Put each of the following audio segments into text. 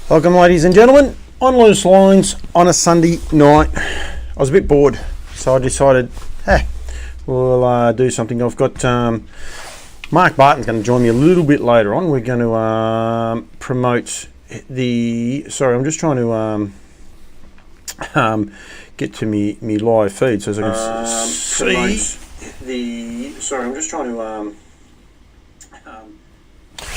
Welcome, ladies and gentlemen, on Loose Lines on a Sunday night. I was a bit bored, so I decided, we'll do something. I've got Mark Barton's going to join me a little bit later on. We're going to promote the... Sorry, I'm just trying to get to me live feed so as I can see the... Sorry, I'm just trying to...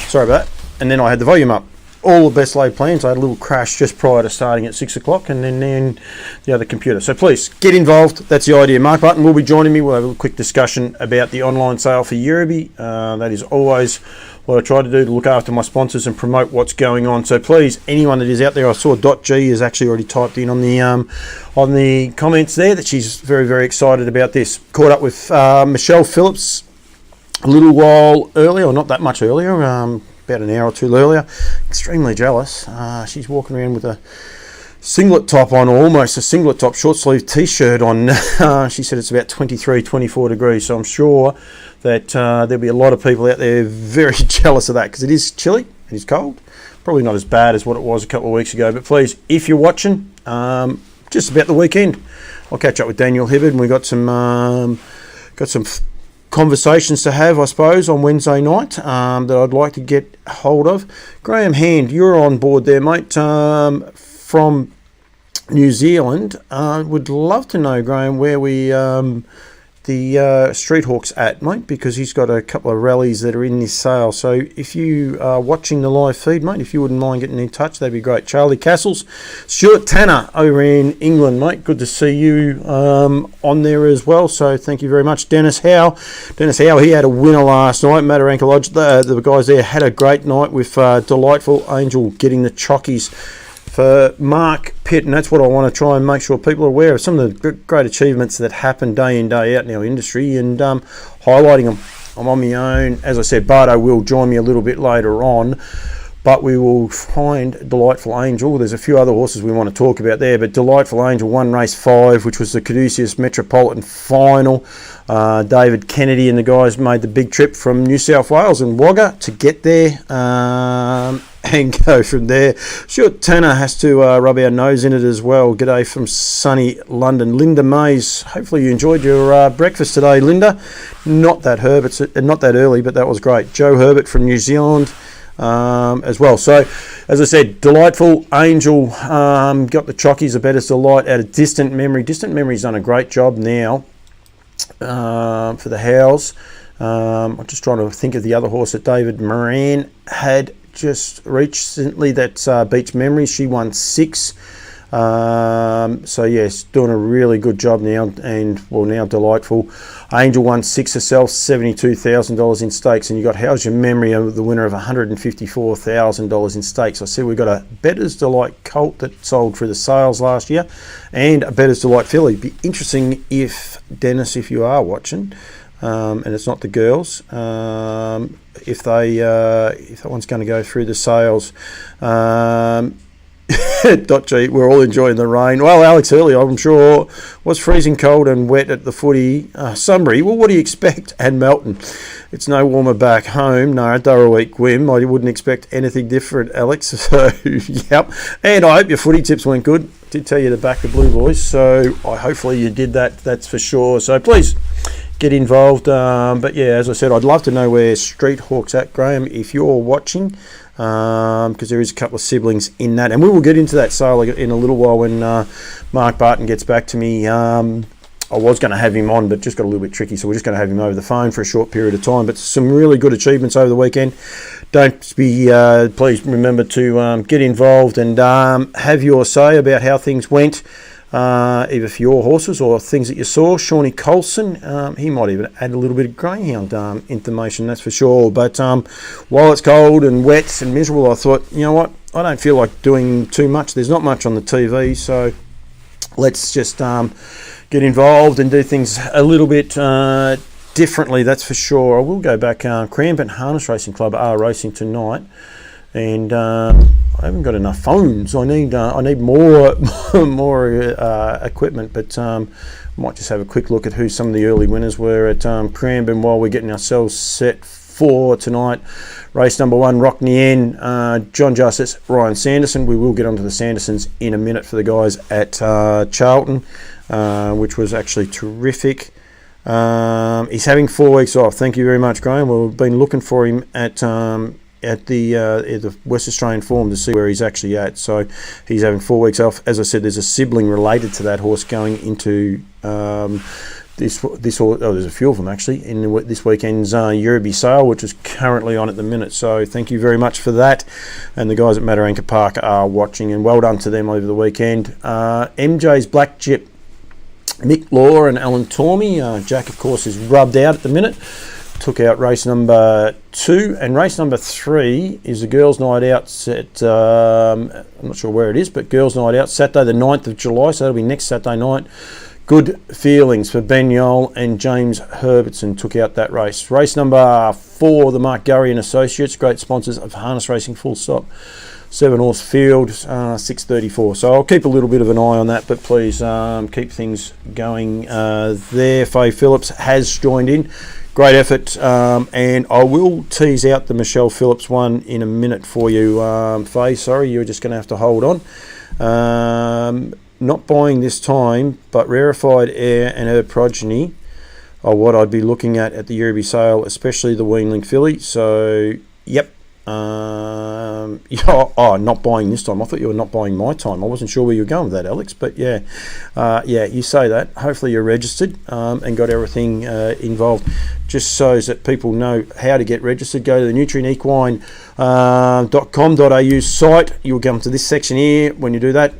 Sorry about that. And then I had the volume up. All the best laid plans. I had a little crash just prior to starting at 6 o'clock and then the other computer. So please get involved. That's the idea. Mark Barton will be joining me. We'll have a quick discussion about the online sale for Euroby. That is always what I try to do, to look after my sponsors and promote what's going on. So please, anyone that is out there, I saw .g has actually already typed in on the comments there that she's very, very excited about this. Caught up with Michelle Phillips a little while earlier, or not that much earlier, about an hour or two earlier. Extremely jealous. She's walking around with a singlet top on, or almost a singlet top, short sleeve t-shirt on. She said it's about 23, 24 degrees. So I'm sure that there'll be a lot of people out there very jealous of that, because it is chilly, it is cold. Probably not as bad as what it was a couple of weeks ago. But please, if you're watching, just about the weekend, I'll catch up with Daniel Hibbard, and we got some conversations to have, I suppose, on Wednesday night that I'd like to get hold of. Graham Hand, you're on board there, mate, from New Zealand. Would love to know, Graham, where we the Street Hawk's at, mate, because he's got a couple of rallies that are in this sale. So if you are watching the live feed, mate, if you wouldn't mind getting in touch, that'd be great. Charlie Castles, Stuart Tanner over in England, mate, good to see you on there as well, so thank you very much. Dennis Howe, he had a winner last night. Mataranka Lodge, the guys there had a great night with Delightful Angel getting the chockies for Mark Pitt, and that's what I want to try and make sure people are aware of, some of the great achievements that happen day in, day out in our industry, and highlighting them. I'm on my own. As I said, Barto will join me a little bit later on, but we will find Delightful Angel. There's a few other horses we want to talk about there, but Delightful Angel won race 5, which was the Caduceus Metropolitan Final. David Kennedy and the guys made the big trip from New South Wales and Wagga to get there and go from there. Stuart Tanner has to rub our nose in it as well. G'day from sunny London. Linda Mays, hopefully you enjoyed your breakfast today, Linda. Not that early, but that was great. Joe Herbert from New Zealand as well. So, as I said, Delightful Angel got the chockies, a better delight out of Distant Memory. Distant Memory's done a great job now for the Howes. I'm just trying to think of the other horse that David Moran had just recently, that's Beach Memories. She won 6. So yes, doing a really good job now, and now Delightful Angel won 6 herself, $72,000 in stakes, and you got How's Your Memory, the winner of $154,000 in stakes. I see we've got a Better's Delight Colt that sold through the sales last year, and a Better's Delight filly. It'd be interesting if, Dennis, if you are watching, and it's not the girls, if that one's going to go through the sales. .g, we're all enjoying the rain. Well, Alex Hurley, I'm sure, was freezing cold and wet at the footy. Sunbury, well, what do you expect? And Melton, it's no warmer back home. No, Durroweek Gwym, I wouldn't expect anything different, Alex. So, yep. And I hope your footy tips went good. Did tell you to back the Blue Boys, so hopefully you did that, that's for sure. So please get involved. But yeah, as I said, I'd love to know where Street Hawk's at, Graham, if you're watching, because there is a couple of siblings in that, and we will get into that sale in a little while when Mark Barton gets back to me. I was going to have him on, but just got a little bit tricky, so we're just going to have him over the phone for a short period of time. But some really good achievements over the weekend. Don't be, please remember to get involved and have your say about how things went, either for your horses or things that you saw. Shawnee Colson, he might even add a little bit of greyhound information, that's for sure. But while it's cold and wet and miserable, I thought, you know what, I don't feel like doing too much. There's not much on the TV, so let's just get involved and do things a little bit differently, that's for sure. I will go back. Cranbourne Harness Racing Club are racing tonight, and I haven't got enough phones. I need more equipment, but might just have a quick look at who some of the early winners were at Cranbourne while we're getting ourselves set 4 tonight. Race number 1, Rockney N, John Justice, Ryan Sanderson. We will get onto the Sandersons in a minute for the guys at Charlton, which was actually terrific. He's having 4 weeks off. Thank you very much, Graham. We've been looking for him at the West Australian Forum to see where he's actually at. So he's having 4 weeks off. As I said, there's a sibling related to that horse going into this horse. Oh, there's a few of them actually in this weekend's Yerby sale, which is currently on at the minute. So thank you very much for that. And the guys at Mataranka Park are watching, and well done to them over the weekend. MJ's Black Jip, Mick Law and Alan Tormey. Jack, of course, is rubbed out at the minute. Took out race number 2, and race number 3 is the Girls' Night Out at, I'm not sure where it is, but Girls' Night Out, Saturday the 9th of July, so that'll be next Saturday night. Good feelings for Ben Yole and James Herbertson took out that race. Race number 4, the Mark Gurry and Associates, great sponsors of harness racing, full stop. 7 horse field, 6:34. So I'll keep a little bit of an eye on that, but please keep things going there. Faye Phillips has joined in. Great effort, and I will tease out the Michelle Phillips one in a minute for you, Faye. Sorry, you're just going to have to hold on. Not buying this time, but Rarefied Air and her progeny are what I'd be looking at the Yerby sale, especially the Weanling filly. So, yep. Not buying this time. I thought you were not buying my time. I wasn't sure where you were going with that, Alex. But yeah, you say that. Hopefully you're registered and got everything involved. Just so that people know how to get registered, go to the nutrienequine.com.au site. You'll come to this section here. When you do that,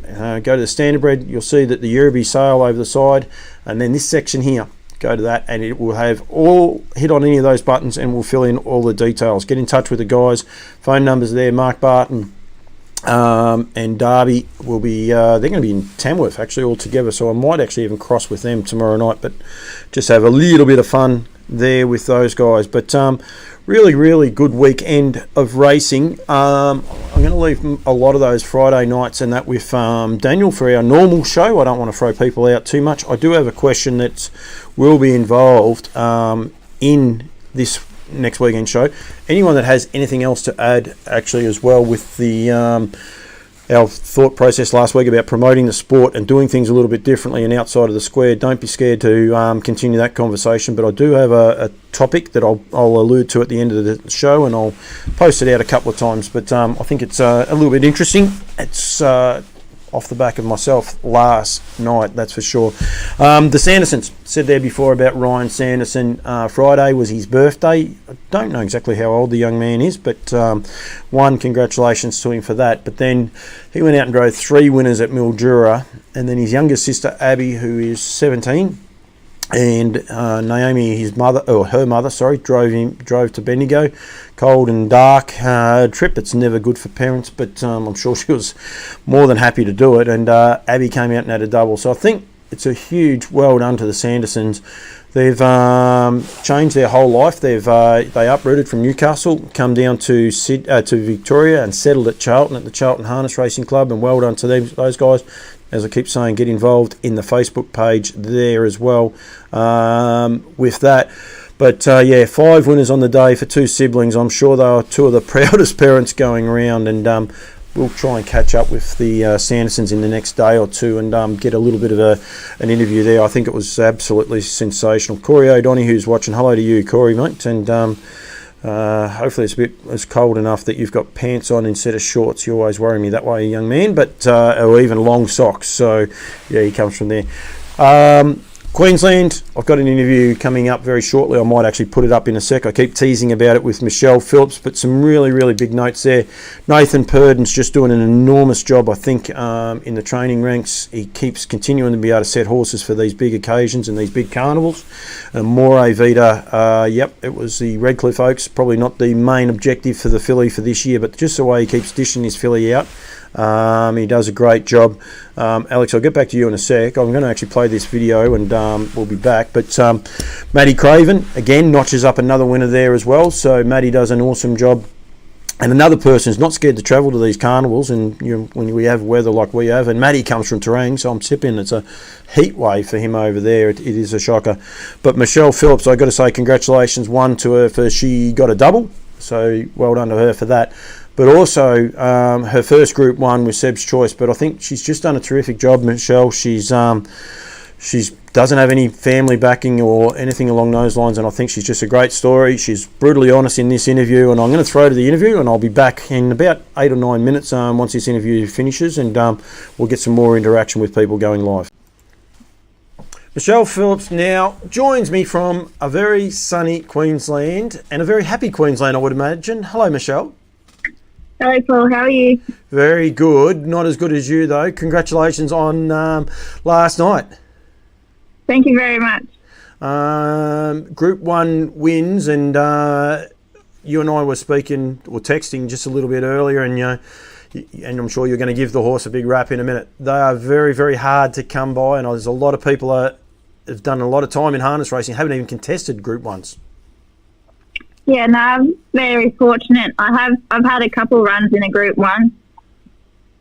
go to the Standardbred. You'll see that the Yerby sale over the side, and then this section here. Go to that and it will have all, hit on any of those buttons and we'll fill in all the details. Get in touch with the guys. Phone numbers there. Mark Barton and Darby will be, they're going to be in Tamworth actually all together. So I might actually even cross with them tomorrow night, but just have a little bit of fun there with those guys. But really good weekend of racing. I'm going to leave a lot of those Friday nights and that with Daniel for our normal show. I don't want to throw people out too much. I do have a question that will be involved in this next weekend show. Anyone that has anything else to add actually as well with the our thought process last week about promoting the sport and doing things a little bit differently and outside of the square, don't be scared to continue that conversation. But I do have a topic that I'll allude to at the end of the show, and I'll post it out a couple of times. But I think it's a little bit interesting. It's off the back of myself last night, that's for sure. The Sandersons, said there before about Ryan Sanderson. Friday was his birthday. I don't know exactly how old the young man is, but congratulations to him for that. But then he went out and drove 3 winners at Mildura, and then his younger sister Abby, who is 17, and Naomi, her mother, drove to Bendigo. Cold and dark trip. It's never good for parents, but I'm sure she was more than happy to do it. And Abby came out and had a double. So I think it's a huge well done to the Sandersons. They've changed their whole life. They uprooted from Newcastle, come down to Victoria, and settled at Charlton at the Charlton Harness Racing Club. And well done to those guys. As I keep saying, get involved in the Facebook page there as well with that. But 5 winners on the day for 2 siblings. I'm sure they are 2 of the proudest parents going around, and we'll try and catch up with the Sandersons in the next day or two and get a little bit of an interview there. I think it was absolutely sensational. Corey O'Donoghue, who's watching, hello to you, Corey, mate, and hopefully it's cold enough that you've got pants on instead of shorts. You always worry me that way, young man, but or even long socks. So yeah, he comes from there. Queensland, I've got an interview coming up very shortly. I might actually put it up in a sec. I keep teasing about it with Michelle Phillips, but some really big notes there. Nathan Purden's just doing an enormous job, I think, in the training ranks. He keeps continuing to be able to set horses for these big occasions and these big carnivals. And More Vita, it was the Redcliffe Oaks, probably not the main objective for the filly for this year, but just the way he keeps dishing his filly out. He does a great job. Alex, I'll get back to you in a sec. I'm going to actually play this video and we'll be back. But Maddie Craven, again, notches up another winner there as well. So Maddie does an awesome job And another person who's not scared to travel to these carnivals, and when we have weather like we have, and Matty comes from Terang, so I'm tipping it's a heat wave for him over there. It is a shocker. But Michelle Phillips, I've got to say congratulations, one to her for she got a double, so well done to her for that. But also her first Group 1 was Seb's Choice, but I think she's just done a terrific job, Michelle. She's doesn't have any family backing or anything along those lines, and I think she's just a great story. She's brutally honest in this interview, and I'm going to throw to the interview, and I'll be back in about 8 or 9 minutes once this interview finishes, and we'll get some more interaction with people going live. Michelle Phillips now joins me from a very sunny Queensland, and a very happy Queensland, I would imagine. Hello, Michelle. Hello, Paul. How are you? Very good. Not as good as you, though. Congratulations on last night. Thank you very much. Group 1 wins, and you and I were speaking or texting just a little bit earlier, and and I'm sure you're going to give the horse a big rap in a minute. They are very, very hard to come by, and there's a lot of people that have done a lot of time in harness racing, haven't even contested Group 1s. Yeah, no, I'm very fortunate. I've had a couple runs in a Group 1,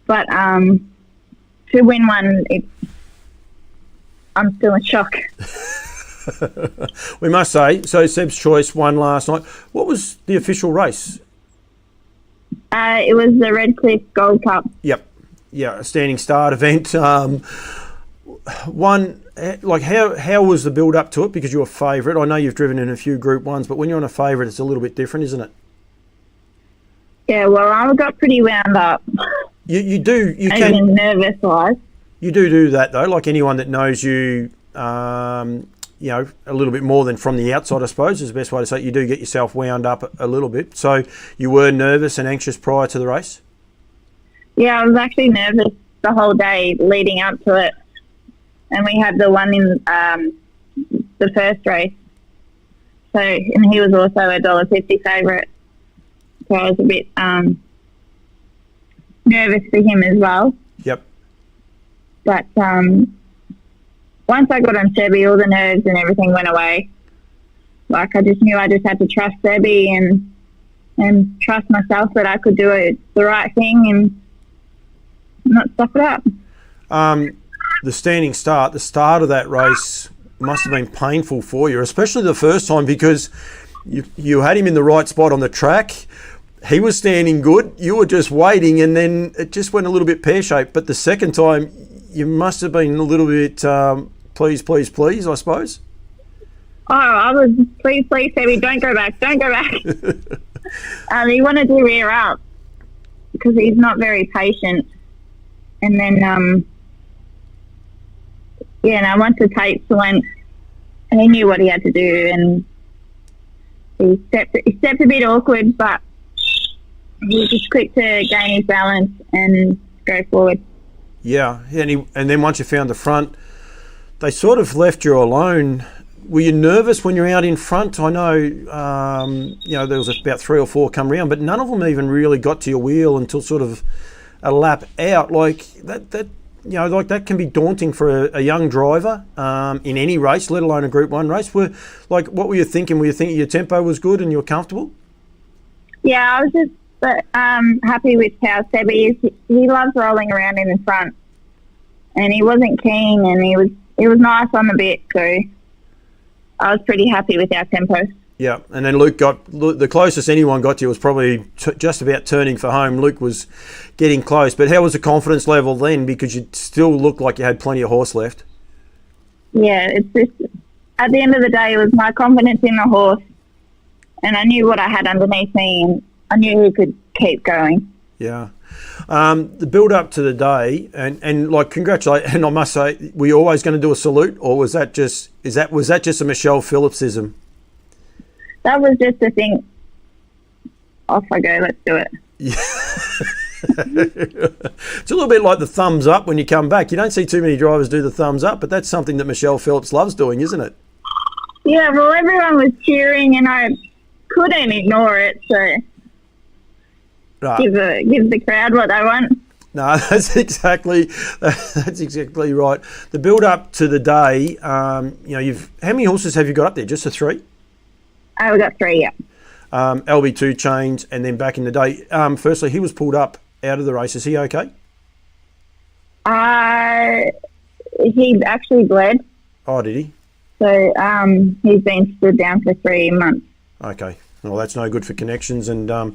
but to win one, I'm still in shock. We must say, so Seb's Choice won last night. What was the official race? It was the Redcliffe Gold Cup. Yep. Yeah, a standing start event. How was the build up to it? Because you're a favourite. I know you've driven in a few Group 1s, but when you're on a favourite, it's a little bit different, isn't it? Yeah, well, I got pretty wound up. You do. You even can. Nervous-wise. You do that though. Like anyone that knows you, a little bit more than from the outside, I suppose is the best way to say it. You do get yourself wound up a little bit. So you were nervous and anxious prior to the race? Yeah, I was actually nervous the whole day leading up to it. And we had the one in the first race. So, and he was also a $1.50 favourite. So I was a bit nervous for him as well. Yep. But once I got on Sebi, all the nerves and everything went away. Like I just knew I just had to trust Sebi and trust myself that I could do the right thing and not stuff it up. The standing start, the start of that race must have been painful for you, especially the first time, because you had him in the right spot on the track. He was standing good. You were just waiting, and then it just went a little bit pear-shaped. But the second time, you must have been a little bit please, I suppose. Oh, I was, please, Sebi, don't go back. He wanted to rear up because he's not very patient. And then, once the tapes went, he knew what he had to do, and he stepped a bit awkward, but he was just quick to gain his balance and go forward. Yeah, and then once you found the front, they sort of left you alone. Were you nervous when you're out in front? I know, there was about 3 or 4 come round, but none of them even really got to your wheel until sort of a lap out. Like that can be daunting for a young driver in any race, let alone a Group 1 race. What were you thinking? Were you thinking your tempo was good and you were comfortable? Yeah, I was just happy with how Sebi is. He loves rolling around in the front, and he wasn't keen, and he was nice on the bit, so I was pretty happy with our tempo. Yeah, and then Luke got the closest anyone got to you was probably just about turning for home. Luke was getting close, but how was the confidence level then? Because you still looked like you had plenty of horse left. Yeah, it's just at the end of the day, it was my confidence in the horse, and I knew what I had underneath me, and I knew he could keep going. Yeah. The build up to the day and congratulate, and I must say, were you always going to do a salute, or was that just a Michelle Phillipsism? That was just a thing. Off I go, let's do it. Yeah. It's a little bit like the thumbs up when you come back. You don't see too many drivers do the thumbs up, but that's something that Michelle Phillips loves doing, isn't it? Yeah, well, everyone was cheering and I couldn't ignore it, so right. Give the crowd what they want. No, that's exactly right. The build up to the day, how many horses have you got up there? Just the 3? We got 3, yeah. LB2 chains, and then back in the day. Firstly, he was pulled up out of the race. Is he okay? He actually bled. Oh, did he? So he's been stood down for 3 months. Okay. Well, that's no good for connections, and a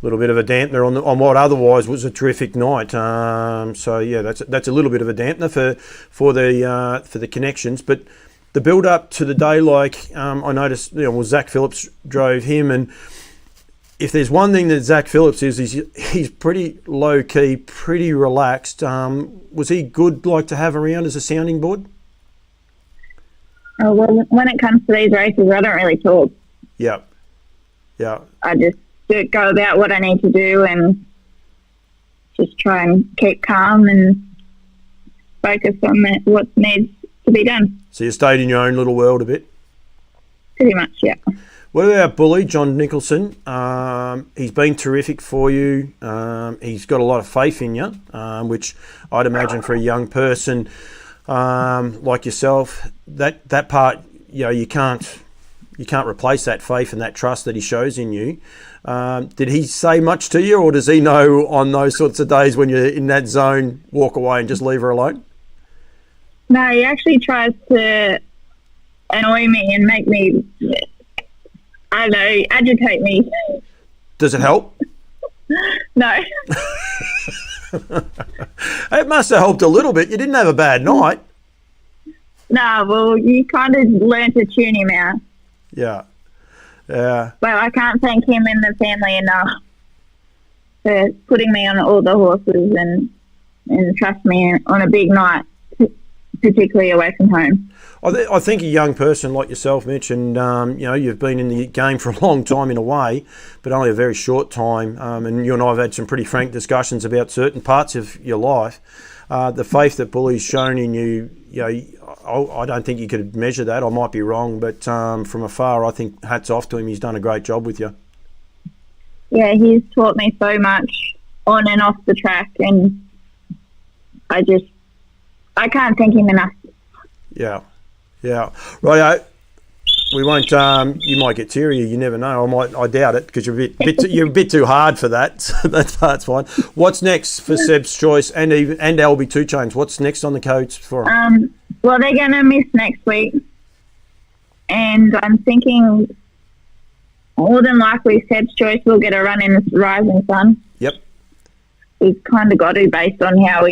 little bit of a dampener on what otherwise was a terrific night. So yeah, that's a little bit of a dampener for the connections. But the build up to the day, like I noticed, Zach Phillips drove him, and if there's one thing that Zach Phillips is, he's pretty low key, pretty relaxed. Was he good, like, to have around as a sounding board? Oh, well, when it comes to these races, I don't really talk. Yeah. Yeah. I just go about what I need to do and just try and keep calm and focus on what needs to be done. So you stayed in your own little world a bit? Pretty much, yeah. What about Bully, John Nicholson? He's been terrific for you. He's got a lot of faith in you, which I'd imagine for a young person like yourself, that part, you can't replace that faith and that trust that he shows in you. Did he say much to you, or does he know on those sorts of days when you're in that zone, walk away and just leave her alone? No, he actually tries to annoy me and make me, I don't know, agitate me. Does it help? No. It must have helped a little bit. You didn't have a bad night. No, well, you kind of learn to tune him out. Yeah. Yeah. Well, I can't thank him and the family enough for putting me on all the horses and trust me on a big night, particularly away from home. I think a young person like yourself, Mitch, and you've been in the game for a long time in a way, but only a very short time. And you and I have had some pretty frank discussions about certain parts of your life. The faith that Bully's shown in you, I don't think you could measure that. I might be wrong, but from afar, I think hats off to him. He's done a great job with you. Yeah, he's taught me so much on and off the track, and I can't thank him enough. Yeah. Yeah. Right. We won't. You might get teary. You never know. I doubt it, because you're a bit too hard for that. So that's fine. What's next for Seb's Choice and LB2 chains? What's next on the codes for them? Well, they're going to miss next week, and I'm thinking more than likely Seb's Choice will get a run in the Rising Sun. Yep. He's kind of got to, based on how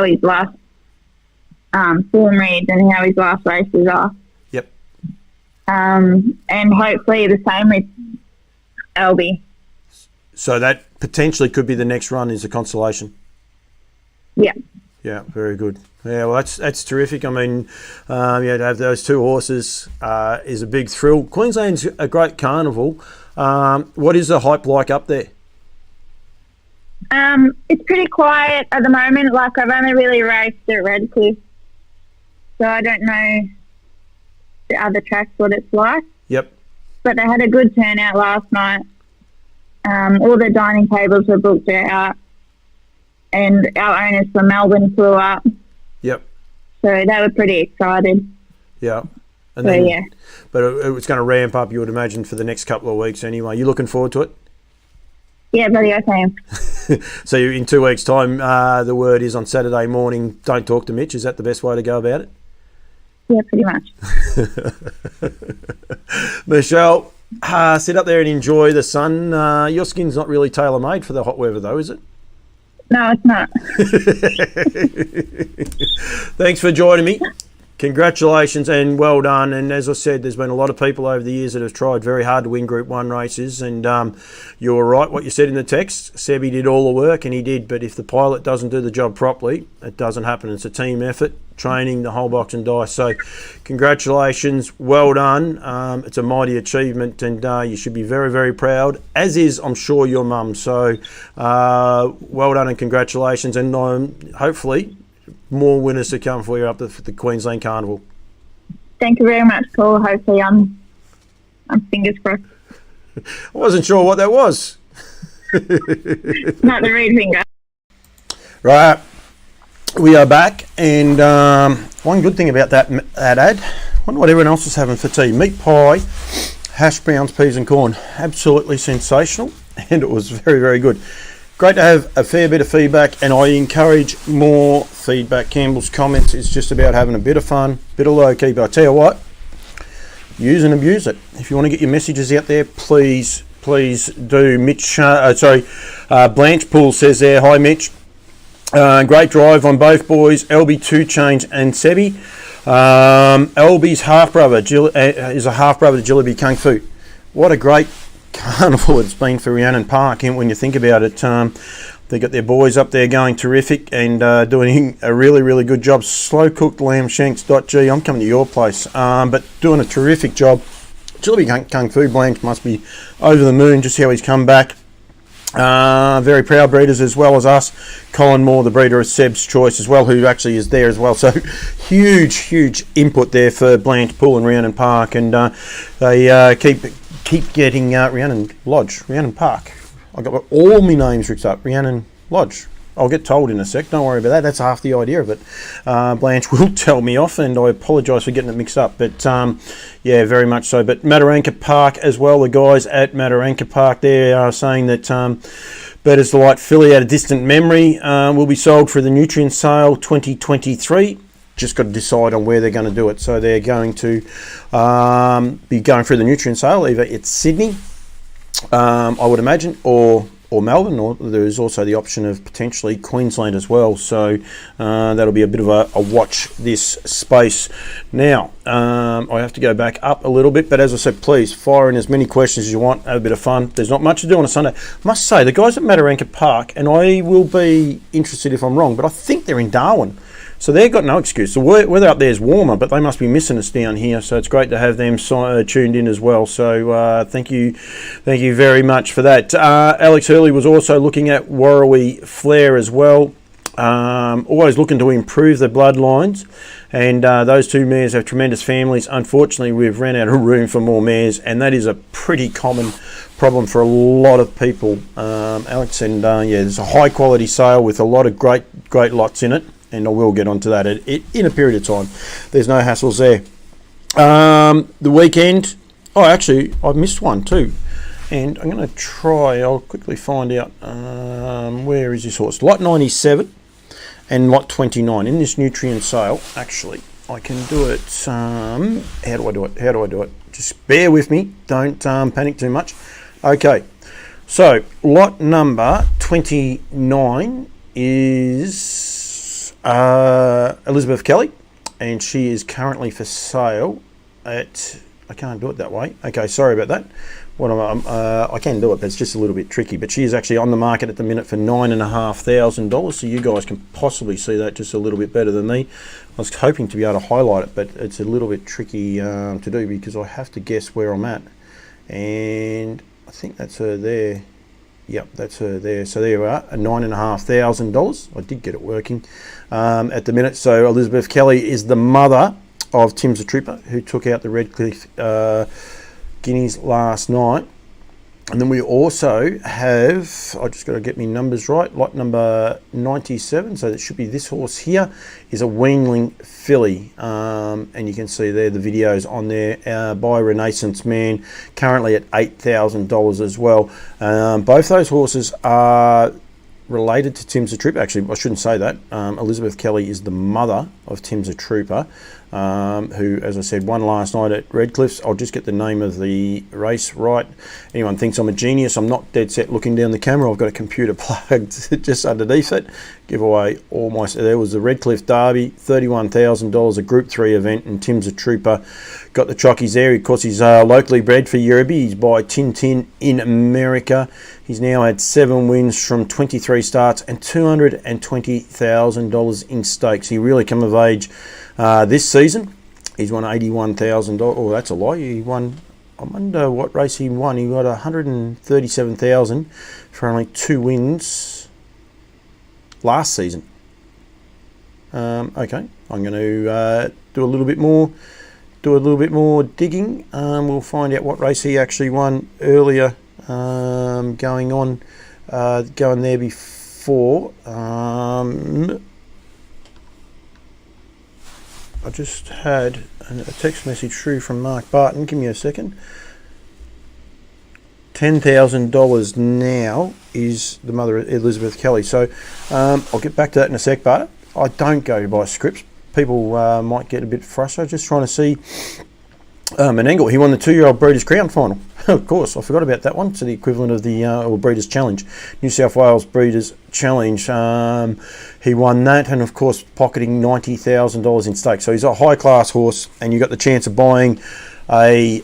his last form reads and how his last races are. Yep. And hopefully the same with LB. So that potentially could be the next run, is a consolation. Yeah. Yeah, very good. Yeah, well, that's terrific. I mean, to have those two horses is a big thrill. Queensland's a great carnival. What is the hype like up there? It's pretty quiet at the moment. Like, I've only really raced at Redcliffe, so I don't know the other tracks what it's like. Yep. But they had a good turnout last night. All the dining tables were booked out, and our owners from Melbourne flew up. Yep. So they were pretty excited. Yeah. And so, then, yeah. But it's going to ramp up, you would imagine, for the next couple of weeks anyway. You looking forward to it? Yeah, bloody I am. So in 2 weeks' time, the word is on Saturday morning, don't talk to Mitch. Is that the best way to go about it? Yeah, pretty much. Michelle, sit up there and enjoy the sun. Your skin's not really tailor-made for the hot weather, though, is it? No, it's not. Thanks for joining me. Congratulations and well done. And as I said, there's been a lot of people over the years that have tried very hard to win Group 1 races, and you were right what you said in the text. Sebi did all the work, and he did, but if the pilot doesn't do the job properly, it doesn't happen. It's a team effort, training, the whole box and dice. So congratulations, well done. It's a mighty achievement, and you should be very, very proud, as is, I'm sure, your mum. So well done and congratulations, and hopefully more winners to come for you up the Queensland Carnival. Thank you very much, Paul. Hopefully I'm fingers crossed. I wasn't sure what that was. Not the reed finger. Right, we are back, and one good thing about that ad, I wonder what everyone else was having for tea. Meat pie hash browns, peas and corn. Absolutely sensational, and it was very, very good. Great to have a fair bit of feedback, and I encourage more feedback. Campbell's comments is just about having a bit of fun, bit of low key, but I tell you what, use and abuse it. If you want to get your messages out there, please do. Blanche Poole says there, hi Mitch. Great drive on both boys, LB 2 Change and Sebi. LB's half-brother is a half-brother to Jillaby Kung Fu. What a great carnival it's been for Rhiannon Park, and when you think about it, they got their boys up there going terrific and doing a really, really good job. Slow-cooked lamb shanks.g, I'm coming to your place, but doing a terrific job. Jillaby Kung Fu, Blanche must be over the moon just how he's come back. Very proud breeders as well as us. Colin Moore, the breeder of Seb's Choice as well, who actually is there as well. So huge input there for Blanche Poole and Rhiannon Park, and they keep getting Rhiannon Lodge, Rhiannon Park. I got all my names mixed up. Rhiannon Lodge. I'll get told in a sec. Don't worry about that. That's half the idea of it. Blanche will tell me off, and I apologise for getting it mixed up. But yeah, very much so. But Mataranka Park as well. The guys at Mataranka Park there are saying that Better's Delight filly out of distant memory will be sold for the Nutrient Sale 2023. Just got to decide on where they're going to do it. So they're going to be going through the Nutrient Sale. Either it's Sydney, I would imagine, or Melbourne, or there is also the option of potentially Queensland as well. So that'll be a bit of a watch this space. Now, I have to go back up a little bit, but as I said, please fire in as many questions as you want, have a bit of fun. There's not much to do on a Sunday. I must say, the guys at Mataranka Park, and I will be interested if I'm wrong, but I think they're in Darwin. So they've got no excuse. The weather up there is warmer, but they must be missing us down here. So it's great to have them tuned in as well. So thank you very much for that. Alex Hurley was also looking at Warrawee Flair as well. Always looking to improve the bloodlines. And those two mares have tremendous families. Unfortunately, we've ran out of room for more mares, and that is a pretty common problem for a lot of people, Alex. And yeah, there's a high quality sale with a lot of great lots in it. And I will get onto that in a period of time. There's no hassles there. The weekend, actually, I missed one too. And I'm going to try, I'll quickly find out, where is this horse? Lot 97 and Lot 29 in this Nutrient Sale. Actually, I can do it, how do I do it? Just bear with me, don't panic too much. Okay, so lot number 29 is Elizabeth Kelly, and she is currently for sale at, I can't do it that way. Okay, sorry about that. I can do it, but it's just a little bit tricky. But she is actually on the market at the minute for $9,500. So you guys can possibly see that just a little bit better than me. I was hoping to be able to highlight it, but it's a little bit tricky to do because I have to guess where I'm at. And I think that's her there. Yep, that's her there. So there we are, $9,500. I did get it working at the minute. So Elizabeth Kelly is the mother of Tim's the Trooper, who took out the Redcliffe Guineas last night. And then we also have, I just got to get my numbers right, lot number 97, so that should be this horse here, is a weanling filly. And you can see there the videos on there by Renaissance Man, currently at $8,000 as well. Both those horses are related to Tim's the Trooper. Actually, I shouldn't say that. Elizabeth Kelly is the mother of Tim's the Trooper, who, as I said, won last night at Redcliffe's. I'll just get the name of the race right. Anyone thinks I'm a genius, I'm not dead set looking down the camera. I've got a computer plugged just underneath it. Give away all my... There was the Redcliffe Derby, $31,000, a Group 3 event, and Tim's a Trooper. Got the chockies there. Of course, he's locally bred for Yerby. He's by Tintin in America. He's now had 7 wins from 23 starts and $220,000 in stakes. He really come of age this season. He's won $81,000. Oh, that's a lie. He won... I wonder what race he won. He got $137,000 for only 2 wins last season. Okay, I'm going to do a little bit more digging. We'll find out what race he actually won earlier, going there before. I just had a text message through from Mark Barton. Give me a second. $10,000 now is the mother, Elizabeth Kelly. So I'll get back to that in a sec, but I don't go by scripts. People might get a bit frustrated just trying to see an angle. He won the 2-year-old Breeders' Crown final. Of course, I forgot about that one. It's the equivalent of the or Breeders' Challenge, New South Wales Breeders' Challenge. He won that, and of course, pocketing $90,000 in stakes. So he's a high-class horse, and you got the chance of buying the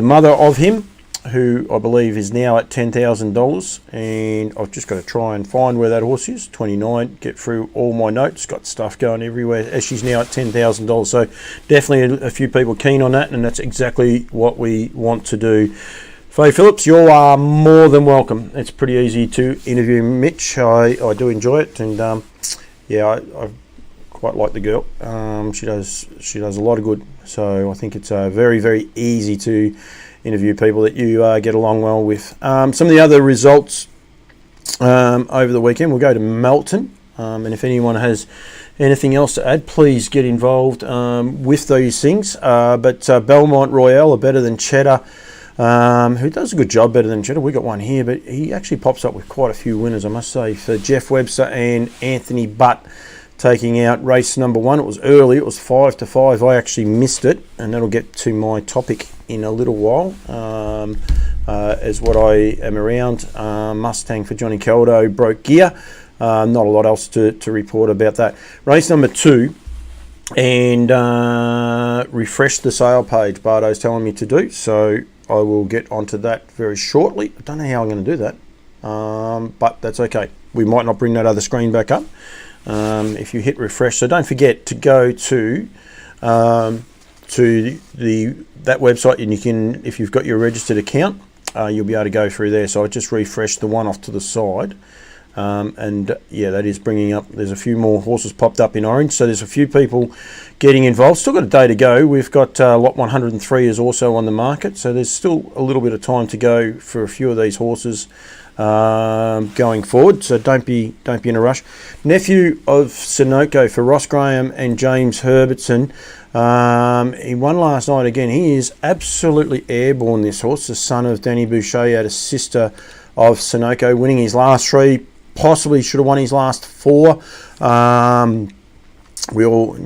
mother of him, who I believe is now at $10,000, and I've just got to try and find where that horse is. 29. Get through all my notes. Got stuff going everywhere. As she's now at $10,000, so definitely a few people keen on that, and that's exactly what we want to do. Faye Phillips, you are more than welcome. It's pretty easy to interview Mitch. I do enjoy it, and I quite like the girl. She does a lot of good. So I think it's very, very easy to interview people that you get along well with. Some of the other results over the weekend, we'll go to Melton, and if anyone has anything else to add, please get involved with those things. But Belmont Royale are better than Cheddar, who does a good job better than Cheddar. We got one here, but he actually pops up with quite a few winners, I must say, for Jeff Webster and Anthony Butt. Taking out race number 1. It was early. It was 5-5. I actually missed it, and that'll get to my topic in a little while. As what I am around. Mustang for Johnny Caldo broke gear. Not a lot else to report about that. Race number 2, and refresh the sale page. Barto's telling me to do, so I will get onto that very shortly. I don't know how I'm going to do that, but that's okay. We might not bring that other screen back up. If you hit refresh, so don't forget to go to that website, and you can, if you've got your registered account, you'll be able to go through there. So I just refreshed the one off to the side, and yeah, that is bringing up. There's a few more horses popped up in orange, so there's a few people getting involved. Still got a day to go. We've got lot 103 is also on the market, so there's still a little bit of time to go for a few of these horses going forward, so don't be in a rush. Nephew of Sunoco for Ross Graham and James Herbertson. He won last night again. He is absolutely airborne, this horse, the son of Danny Boucher, had a sister of Sunoco, winning his last 3, possibly should have won his last 4. We all,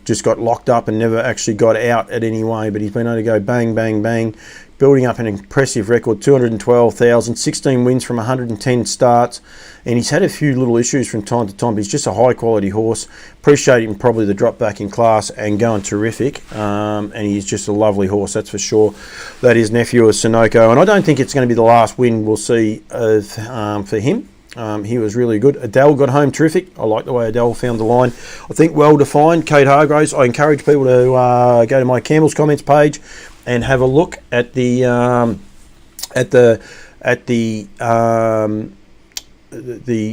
just got locked up and never actually got out at any way, but he's been able to go bang, bang, bang, building up an impressive record, 212,000, 16 wins from 110 starts, and he's had a few little issues from time to time, but he's just a high-quality horse. Appreciate him probably the drop back in class and going terrific, and he's just a lovely horse, that's for sure. That is Nephew of Sunoco, and I don't think it's going to be the last win we'll see for him. He was really good. Adele got home terrific. I like the way Adele found the line. I think well defined. Kate Hargraves. I encourage people to go to my Campbell's comments page and have a look at the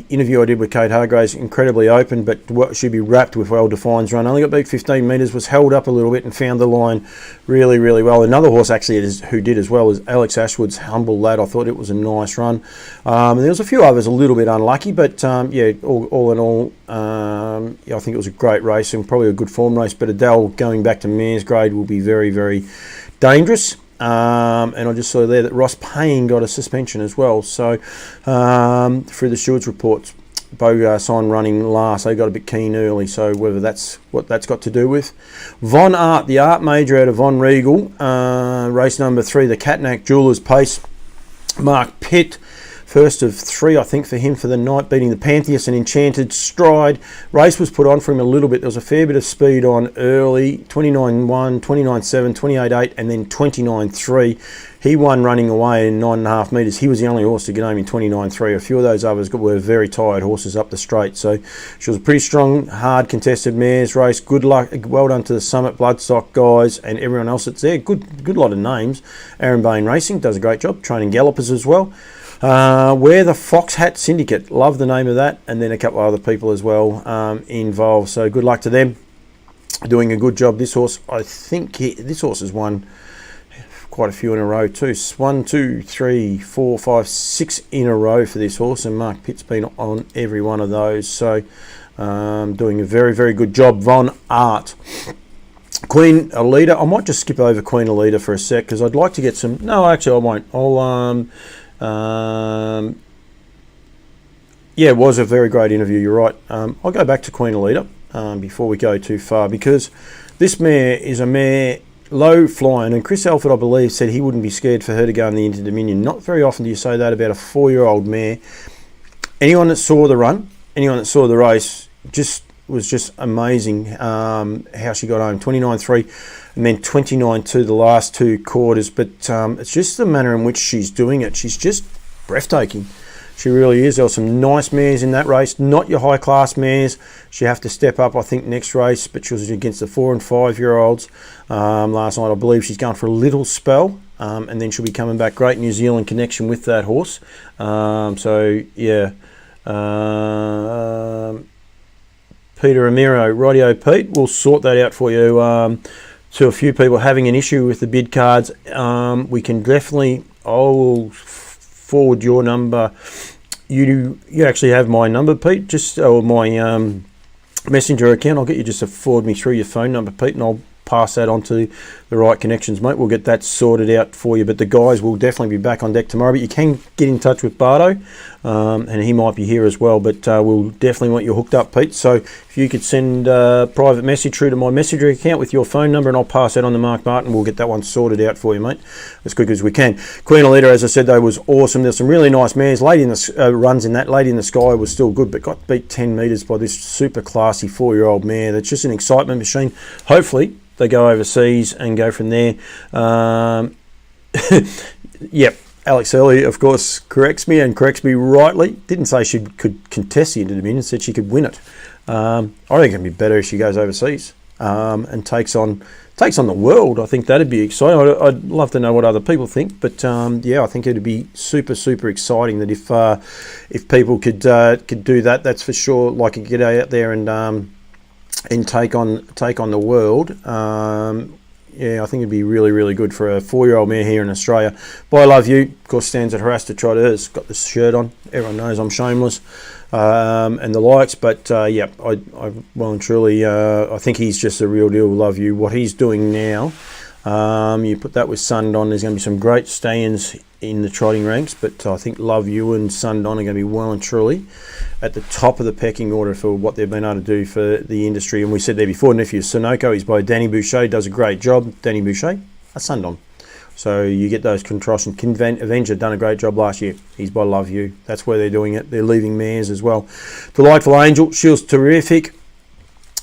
interview I did with Kate Hargraves. Incredibly open, but what should be wrapped with well defined run. Only got beat 15 metres, was held up a little bit and found the line really, really well. Another horse actually who did as well is Alex Ashwood's Humble Lad. I thought it was a nice run. And there was a few others a little bit unlucky, but yeah, all in all, yeah, I think it was a great race and probably a good form race. But Adele going back to mare's grade will be very, very dangerous. And I just saw there that Ross Payne got a suspension as well. So through the stewards reports, Bogarson running last, they got a bit keen early. So whether that's what that's got to do with. Von Art, the art major out of Von Regal, race number 3, the Catnack Jewelers Pace. Mark Pitt, first of 3, I think, for him for the night, beating the Pantheus and Enchanted Stride. Race was put on for him a little bit. There was a fair bit of speed on early, 29.1, 29.7, 28.8, and then 29.3. He won running away in 9.5 metres. He was the only horse to get home in 29.3. A few of those others were very tired horses up the straight. So she was a pretty strong, hard contested mares race. Good luck. Well done to the Summit Bloodstock guys and everyone else that's there. Good lot of names. Aaron Bain Racing does a great job. Training gallopers as well. We're the Fox Hat Syndicate. Love the name of that. And then a couple of other people as well involved. So good luck to them. Doing a good job. This horse, I think this horse has won quite a few in a row too. 1, 2, 3, 4, 5, 6 in a row for this horse, and Mark Pitt's been on every one of those. So doing a very, very good job. Von Art. Queen Alida. I might just skip over Queen Alida for a sec because I'd like to get some. No, actually, I won't. Yeah, it was a very great interview. You're right. I'll go back to Queen Alida before we go too far, because this mare is a mare low flying, and Chris Alford, I believe, said he wouldn't be scared for her to go in the Inter Dominion. Not very often do you say that about a 4-year-old mare. Anyone that saw the run, anyone that saw the race, was just amazing how she got home. 29.3 and then 29.2 the last 2 quarters. But it's just the manner in which she's doing it. She's just breathtaking. She really is. There were some nice mares in that race. Not your high-class mares. She have to step up, I think, next race. But she was against the 4- and 5-year-olds last night. I believe she's going for a little spell. And then she'll be coming back. Great New Zealand connection with that horse. So, yeah. Peter Amiro, rightio Pete, we'll sort that out for you. To a few people having an issue with the bid cards, we can definitely, I'll forward your number. You actually have my number, Pete, or my messenger account. I'll get you just to forward me through your phone number, Pete, and I'll pass that on to the right connections, mate. We'll get that sorted out for you, but the guys will definitely be back on deck tomorrow. But you can get in touch with Barto, and he might be here as well, but we'll definitely want you hooked up, Pete. So if you could send a private message through to my messenger account with your phone number, and I'll pass that on to Mark Barton. We'll get that one sorted out for you, mate, as quick as we can. Queen Alida, as I said, though, was awesome. There's some really nice mares. Lady in the runs in that. Lady in the Sky was still good, but got beat 10 metres by this super classy 4-year-old mare. That's just an excitement machine. Hopefully they go overseas and go from there. Yep, Alex Early, of course, corrects me rightly. Didn't say she could contest the Inter Dominion, said she could win it. I think it'd be better if she goes overseas and takes on the world. I think that'd be exciting. I'd love to know what other people think, but yeah, I think it'd be super, super exciting that if people could do that. That's for sure. Like, you get out there and take on the world. Yeah, I think it'd be really, really good for a 4-year-old mare here in Australia. But I Love You, of course, stands at Harass to Trotters. Got this shirt on. Everyone knows I'm shameless and the likes. But yeah, I well and truly, I think he's just a real deal. Love You. What he's doing now, you put that with Sundon. There's going to be some great stay-ins in the trotting ranks, but I think Love You and Sundon are going to be well and truly at the top of the pecking order for what they've been able to do for the industry. And we said there before, nephew Sunoco, he's by Danny Boucher, does a great job. Danny Boucher, a Sundon. So you get those contrasts. Avenger done a great job last year. He's by Love You. That's where they're doing it. They're leaving mares as well. Delightful Angel, she was terrific.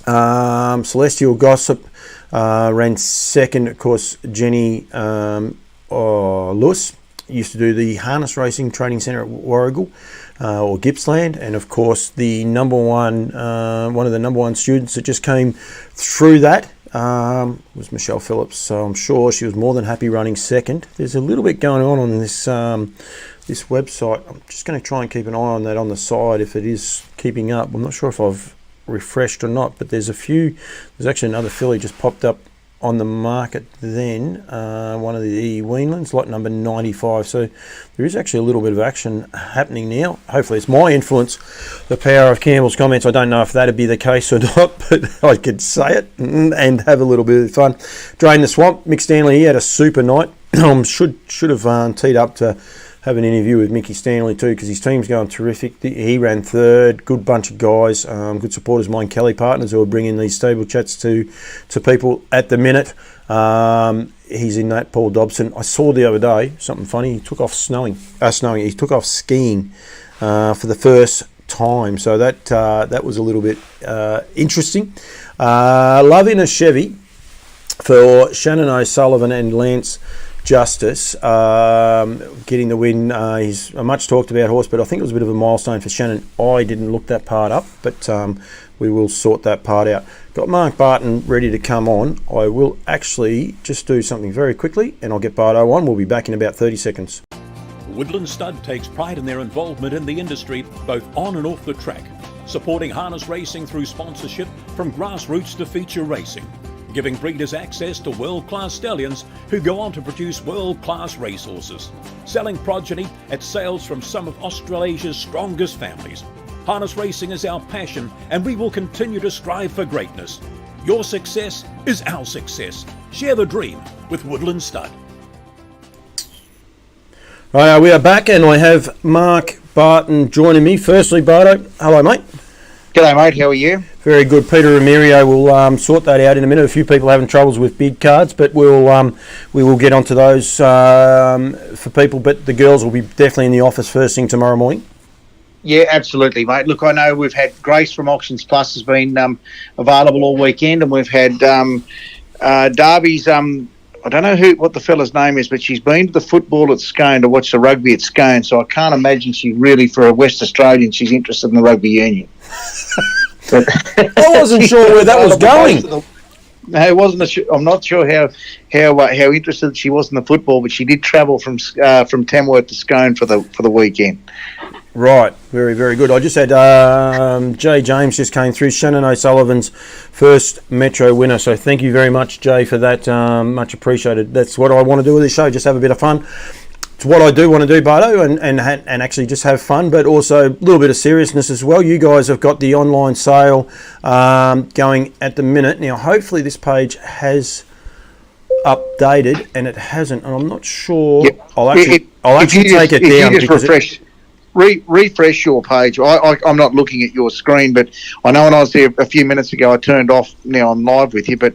Celestial Gossip ran second. Of course, Jenny Lewis used to do the harness racing training centre at Warrigal or Gippsland, and of course the one of the number one students that just came through that was Michelle Phillips. So I'm sure she was more than happy running second. There's a little bit going on this this website. I'm just going to try and keep an eye on that on the side if it is keeping up. I'm not sure if I've refreshed or not, but there's actually another filly just popped up on the market then, one of the Weanlands, lot number 95. So there is actually a little bit of action happening now. Hopefully it's my influence, the power of Campbell's comments. I don't know if that'd be the case or not, but I could say it and have a little bit of fun. Drain the Swamp, Mick Stanley, he had a super night. Should have teed up to have an interview with Mickey Stanley too, because his team's going terrific. He ran third. Good bunch of guys, good supporters of mine, Kelly Partners, who are bringing these stable chats to people at the minute. He's in that. Paul Dobson, I saw the other day something funny. He took off He took off skiing for the first time, so that was a little bit interesting. Love in a Chevy for Shannon O'Sullivan and Lance Justice, getting the win. He's a much talked about horse, but I think it was a bit of a milestone for Shannon. I didn't look that part up, but we will sort that part out. Got Mark Barton ready to come on. I will actually just do something very quickly and I'll get Barto on. We'll be back in about 30 seconds. Woodland Stud takes pride in their involvement in the industry, both on and off the track, supporting harness racing through sponsorship from grassroots to feature racing, giving breeders access to world-class stallions who go on to produce world-class racehorses, selling progeny at sales from some of Australasia's strongest families. Harness racing is our passion and we will continue to strive for greatness. Your success is our success. Share the dream with Woodland Stud. Right, we are back, and I have Mark Barton joining me. Firstly, Barto, hello, mate. G'day, mate. How are you? Very good. Peter Ramirio will sort that out in a minute. A few people having troubles with bid cards, but we will get onto those for people. But the girls will be definitely in the office first thing tomorrow morning. Yeah, absolutely, mate. Look, I know we've had Grace from Auctions Plus has been available all weekend, and we've had Darby's. I don't know what the fella's name is, but she's been to the football at Scone to watch the rugby at Scone. So I can't imagine she really, for a West Australian, she's interested in the rugby union. I wasn't sure where that was going. No, it wasn't. I'm not sure how interested she was in the football, but she did travel from Tamworth to Scone for the weekend. Right, very, very good. I just had Jay James just came through, Shannon O'Sullivan's first Metro winner. So thank you very much, Jay, for that. Much appreciated. That's what I want to do with this show, just have a bit of fun. It's what I do want to do, Barto, and actually just have fun, but also a little bit of seriousness as well. You guys have got the online sale going at the minute. Now, hopefully this page has updated, and it hasn't, and I'm not sure. Yep. I'll actually take it down. You just refresh your page. I'm not looking at your screen, but I know when I was there a few minutes ago, I turned off. Now I'm live with you, but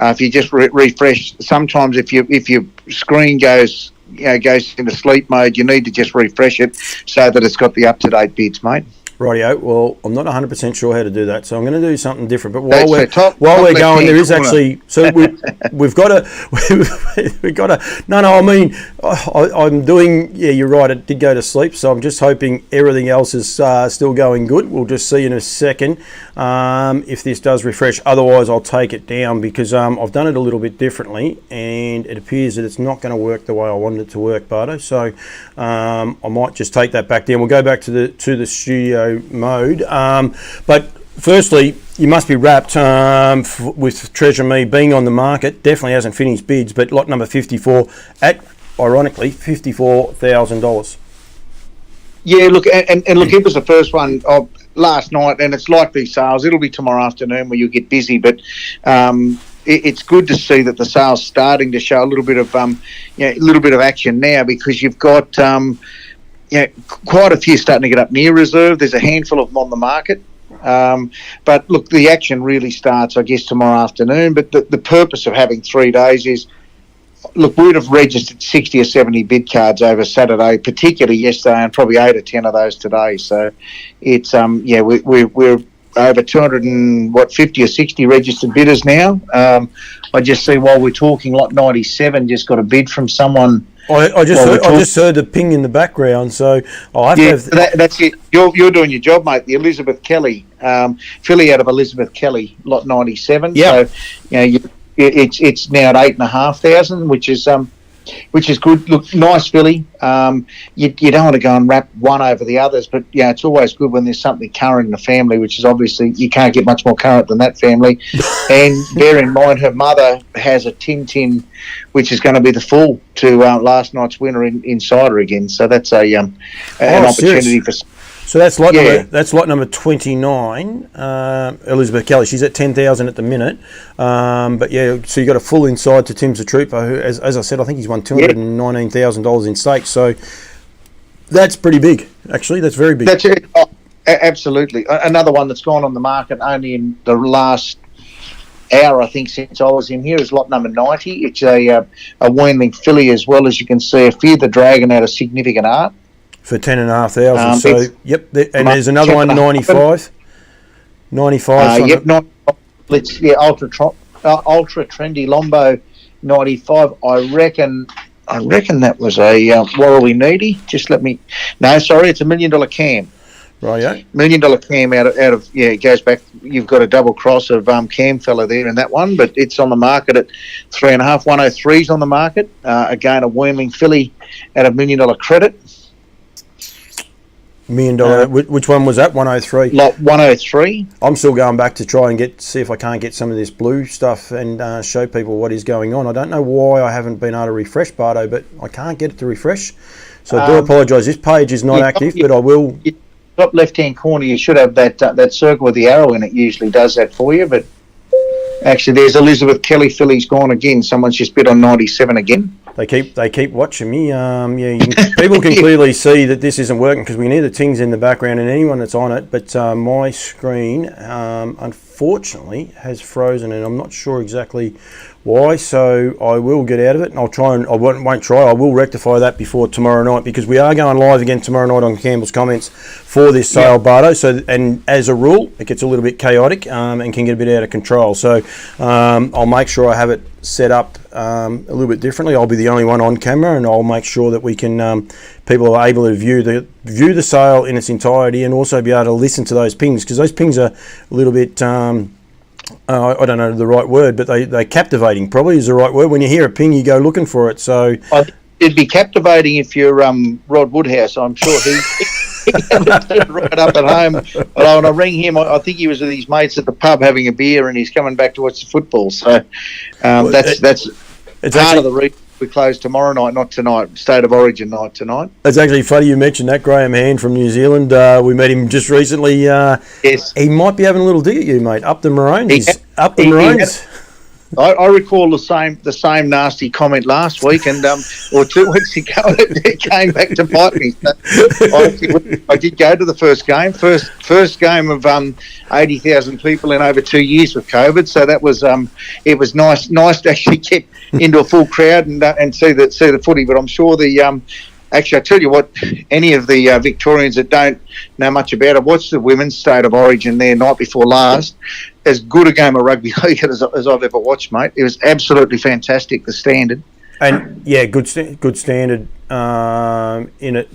if you just refresh, sometimes if your screen goes into sleep mode, you need to just refresh it so that it's got the up-to-date bids, mate. Rightio. Well, I'm not 100% sure how to do that, so I'm going to do something different. But while we're going, there is actually we've got a. No. I mean, I'm doing. Yeah, you're right. It did go to sleep, so I'm just hoping everything else is still going good. We'll just see in a second if this does refresh. Otherwise, I'll take it down because I've done it a little bit differently, and it appears that it's not going to work the way I wanted it to work, Barto. So I might just take that back down. We'll go back to the studio mode, but firstly you must be wrapped with Treasure Me being on the market. Definitely hasn't finished bids, but lot number 54 at ironically $54,000. Yeah, look, and look, it was the first one of last night, and it's likely sales. It'll be tomorrow afternoon where you'll get busy, but it's good to see that the sales starting to show a little bit of action now, because you've got quite a few starting to get up near reserve. There's a handful of them on the market. But look, the action really starts, I guess, tomorrow afternoon. But the purpose of having 3 days is, look, we'd have registered 60 or 70 bid cards over Saturday, particularly yesterday, and probably 8 or 10 of those today. So it's, we're over 250 or 60 registered bidders now. I just see while we're talking, lot 97 just got a bid from someone. I just heard the ping in the background, so I'll have to have... That's it. You're doing your job, mate. The Elizabeth Kelly, filly out of Elizabeth Kelly, lot 97. Yeah. So, it's now at 8,500, which is good. Look, nice filly. You don't want to go and wrap one over the others, but it's always good when there's something current in the family, which is obviously you can't get much more current than that family. And bear in mind, her mother has a Tin, which is going to be the full to last night's winner in Cider again. So that's an opportunity for. So that's lot number 29, Elizabeth Kelly. She's at 10,000 at the minute. But so you got a full inside to Tim's the Trooper, who, as I said, I think he's won $219,000 in stakes. So that's pretty big, actually. That's very big. That's it. Oh, absolutely. Another one that's gone on the market only in the last hour, I think, since I was in here, is lot number 90. It's a weanling filly as well, as you can see. A Fear the Dragon out of Significant Art. For 10,500. So, yep. And there's another one, 95. 95. Ultra Trendy Lombo, 95. I reckon that was a Warrawee Needy. It's $1 million cam. Right, yeah. $1 million cam out of it goes back. You've got a double cross of Cam fella there in that one, but it's on the market at 3.5. 103's on the market. Again, a weanling filly at $1 million credit. $1 million. Which one was that? 103. Lot 103. I'm still going back to try and see if I can't get some of this blue stuff and show people what is going on. I don't know why I haven't been able to refresh, Barto, but I can't get it to refresh. So I do apologise. This page is not active, but I will. Top left-hand corner, you should have that circle with the arrow in it. Usually does that for you, but Actually, there's Elizabeth Kelly filly's gone again. Someone's just bid on 97 again. They keep watching me. People can clearly see that this isn't working because we can hear the tings in the background and anyone that's on it. But my screen, unfortunately, has frozen, and I'm not sure exactly why. So I will get out of it, and I'll try and I won't try. I will rectify that before tomorrow night because we are going live again tomorrow night on Campbell's Comments for this sale, Bardo. So, and as a rule, it gets a little bit chaotic and can get a bit out of control. So I'll make sure I have it set up a little bit differently. I'll be the only one on camera, and I'll make sure that we can people are able to view the sale in its entirety and also be able to listen to those pings because those pings are a little bit I don't know the right word, but they're captivating probably is the right word. When you hear a ping, you go looking for it. So it'd be captivating if you're Rod Woodhouse. I'm sure he right up at home. Although when I rang him, I think he was with his mates at the pub having a beer, and he's coming back to watch the football. So that's part of the reason we close tomorrow night, not tonight. State of Origin night tonight. It's actually funny you mentioned that. Graham Hand from New Zealand. We met him just recently. Yes, he might be having a little dig at you, mate. Up the Maroons. Up the Maroons. I recall the same nasty comment last week, and or 2 weeks ago, it came back to bite me. So I did go to the first game, first game of 80,000 people in over 2 years with COVID. So that was it was nice to actually get into a full crowd and see the footy. But I'm sure actually, I tell you what, any of the Victorians that don't know much about it, watch the women's State of Origin there night before last. As good a game of rugby league as I've ever watched, mate. It was absolutely fantastic, the standard. And, yeah, good standard in it.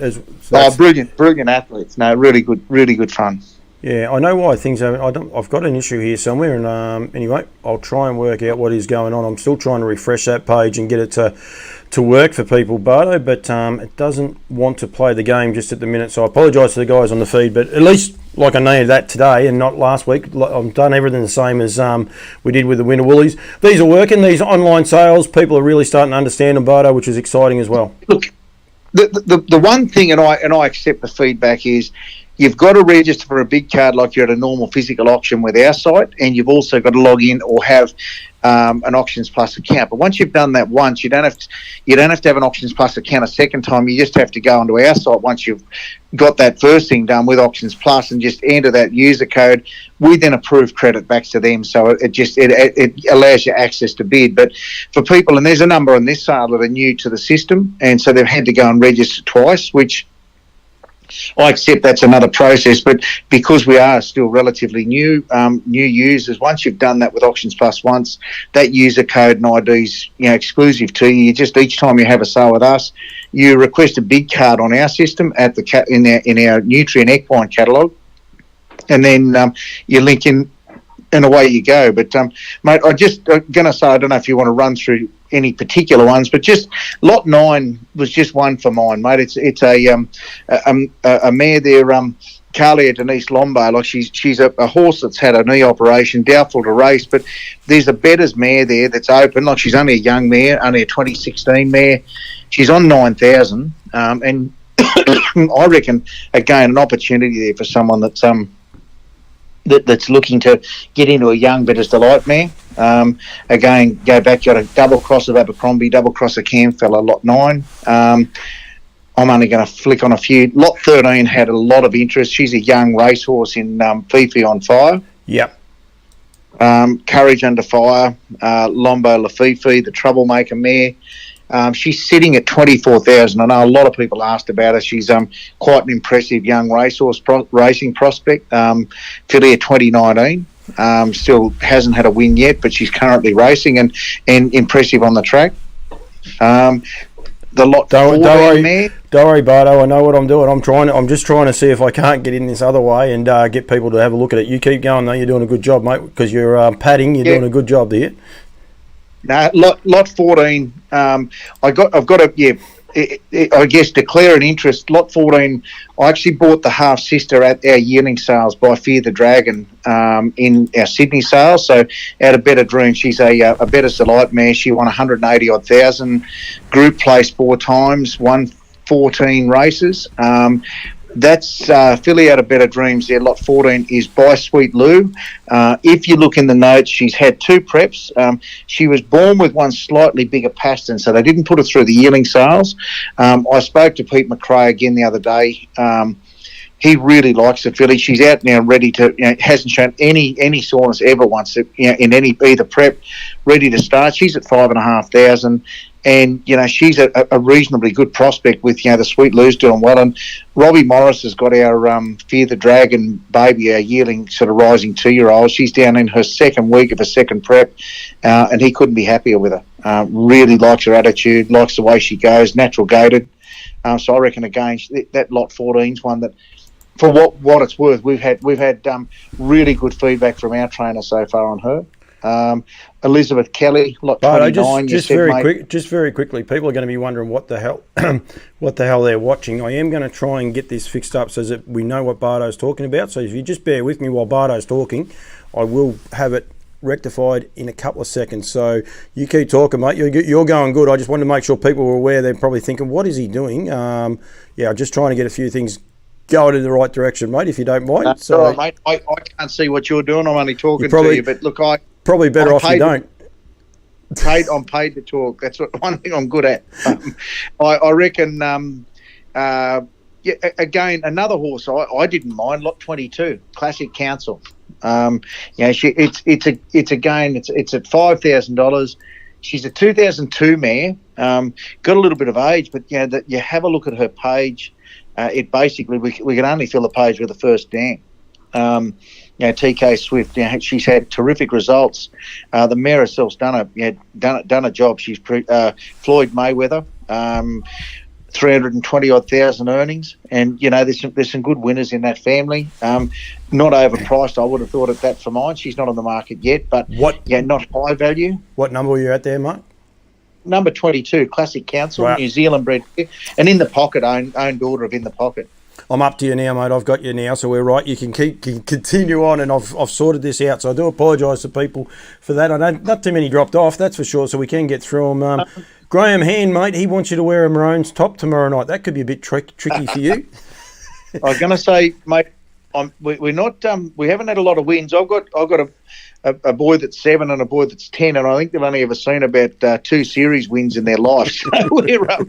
Brilliant athletes. No, really good fun. Yeah, I know why things are. I've got an issue here somewhere, and anyway, I'll try and work out what is going on. I'm still trying to refresh that page and get it to work for people, Bardo, but it doesn't want to play the game just at the minute. So I apologise to the guys on the feed, but at least like I nailed that today and not last week. I've done everything the same as we did with the Winter Woolies. These are working. These online sales, people are really starting to understand them, Bardo, which is exciting as well. Look, the one thing, and I accept the feedback is. You've got to register for a big card like you're at a normal physical auction with our site, and you've also got to log in or have an Auctions Plus account. But once you've done that once, you don't have to have an Auctions Plus account a second time. You just have to go onto our site once you've got that first thing done with Auctions Plus and just enter that user code. We then approve credit back to them, so it allows you access to bid. But for people, and there's a number on this sale that are new to the system, and so they've had to go and register twice, which I accept that's another process, but because we are still relatively new users, once you've done that with Auctions Plus once, that user code and ID's exclusive to you. Just each time you have a sale with us, you request a bid card on our system at in our Nutrient Equine catalogue, and then you link in. And away you go. But, mate, I'm going to say, I don't know if you want to run through any particular ones, but just Lot 9 was just one for mine, mate. It's a mare there, Carlia Denise Lombard. Like she's a horse that's had a knee operation, doubtful to race, but there's a better's mare there that's open. Like she's only a young mare, only a 2016 mare. She's on 9,000, and I reckon, again, an opportunity there for someone that's looking to get into a young Better's Delight mare. Again, go back, you got a double cross of Abercrombie, double cross of Camfella, Lot 9. I'm only going to flick on a few. Lot 13 had a lot of interest. She's a young racehorse in Fifi on Fire. Yep. Courage Under Fire, Lombo Lafifi, the Troublemaker mare. She's sitting at 24,000. I know a lot of people asked about her. She's quite an impressive young racehorse racing prospect. Filly of 2019. Still hasn't had a win yet, but she's currently racing and impressive on the track. The Lot 14 mare. Don't worry, Bardo. I know what I'm doing. I'm just trying to see if I can't get in this other way and get people to have a look at it. You keep going, though. You're doing a good job, mate, because you're padding. You're doing a good job there. No, Lot 14. I guess declare an interest. Lot 14. I actually bought the half sister at our yearling sales by Fear the Dragon in our Sydney sales. So out of Better Dream, she's a Better's Delight mare. She won 180 odd thousand. Group placed 4 times. Won 14 races. That's filly out of Better Dreams there. Lot 14 is by Sweet Lou. If you look in the notes, she's had 2 preps. She was born with one slightly bigger pastern, so they didn't put her through the yearling sales. I spoke to Pete McRae again the other day. He really likes the filly. She's out now, ready to. Hasn't shown any soreness ever once. In any either prep, ready to start. She's at 5,500, and she's a reasonably good prospect with the Sweet Lou's doing well. And Robbie Morris has got our Fear the Dragon baby, our yearling sort of rising 2-year-old. She's down in her second week of a second prep, and he couldn't be happier with her. Really likes her attitude, likes the way she goes, natural gaited. So I reckon again that lot 14's one that. For what it's worth, we've had really good feedback from our trainer so far on her. Elizabeth Kelly, lot 29. Just very quickly, people are going to be wondering what the hell they're watching. I am going to try and get this fixed up so that we know what Barto's talking about. So if you just bear with me while Barto's talking, I will have it rectified in a couple of seconds. So you keep talking, mate. You're going good. I just wanted to make sure people were aware. They're probably thinking, what is he doing? I'm just trying to get a few things going in the right direction, mate, if you don't mind. So, mate, I can't see what you're doing. I'm only talking to you, but look, probably better off you don't. I'm paid to talk. That's one thing I'm good at. I reckon. Again, another horse I didn't mind. Lot 22, Classic Council. It's at $5,000. She's a 2002 mare. Got a little bit of age, but you have a look at her page. It basically we can only fill the page with the first dam. TK Swift. She's had terrific results. The mare herself's done a job. She's Floyd Mayweather, 320 odd thousand earnings, and there's some good winners in that family. Not overpriced, I would have thought at that for mine. She's not on the market yet, but not high value. What number were you at there, mate? Number 22, Classic Council, right. New Zealand bred, and In the Pocket, own daughter of In the Pocket. I'm up to you now, mate. I've got you now, so we're right. You can continue on, and I've sorted this out. So I do apologise to people for that. I know not too many dropped off, that's for sure. So we can get through them. Graham Hand, mate, he wants you to wear a maroons top tomorrow night. That could be a bit tricky for you. I was going to say, mate, we're not. We haven't had a lot of wins. I've got a boy that's 7 and a boy that's 10, and I think they've only ever seen about 2 series wins in their life. So we've got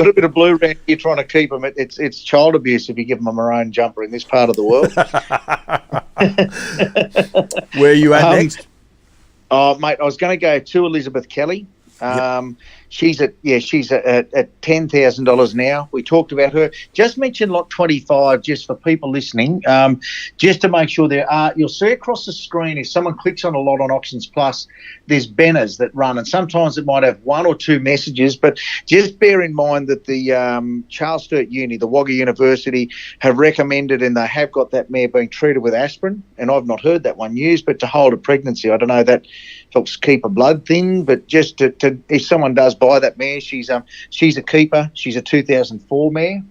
a bit of blue around here trying to keep them. It's child abuse if you give them a maroon jumper in this part of the world. Where are you at next? Oh, mate, I was going to go to Elizabeth Kelly. Yep. She's at $10,000 now. We talked about her. Just mention lot 25, just for people listening, just to make sure you'll see across the screen, if someone clicks on a lot on Auctions Plus, there's banners that run, and sometimes it might have 1 or 2 messages, but just bear in mind that the Charles Sturt Uni, the Wagga University, have recommended, and they have got that mare being treated with aspirin, and I've not heard that one used, but to hold a pregnancy, I don't know, that helps keep a blood thin, but just to if someone does buy that mare, she's a keeper. She's a 2004 mare,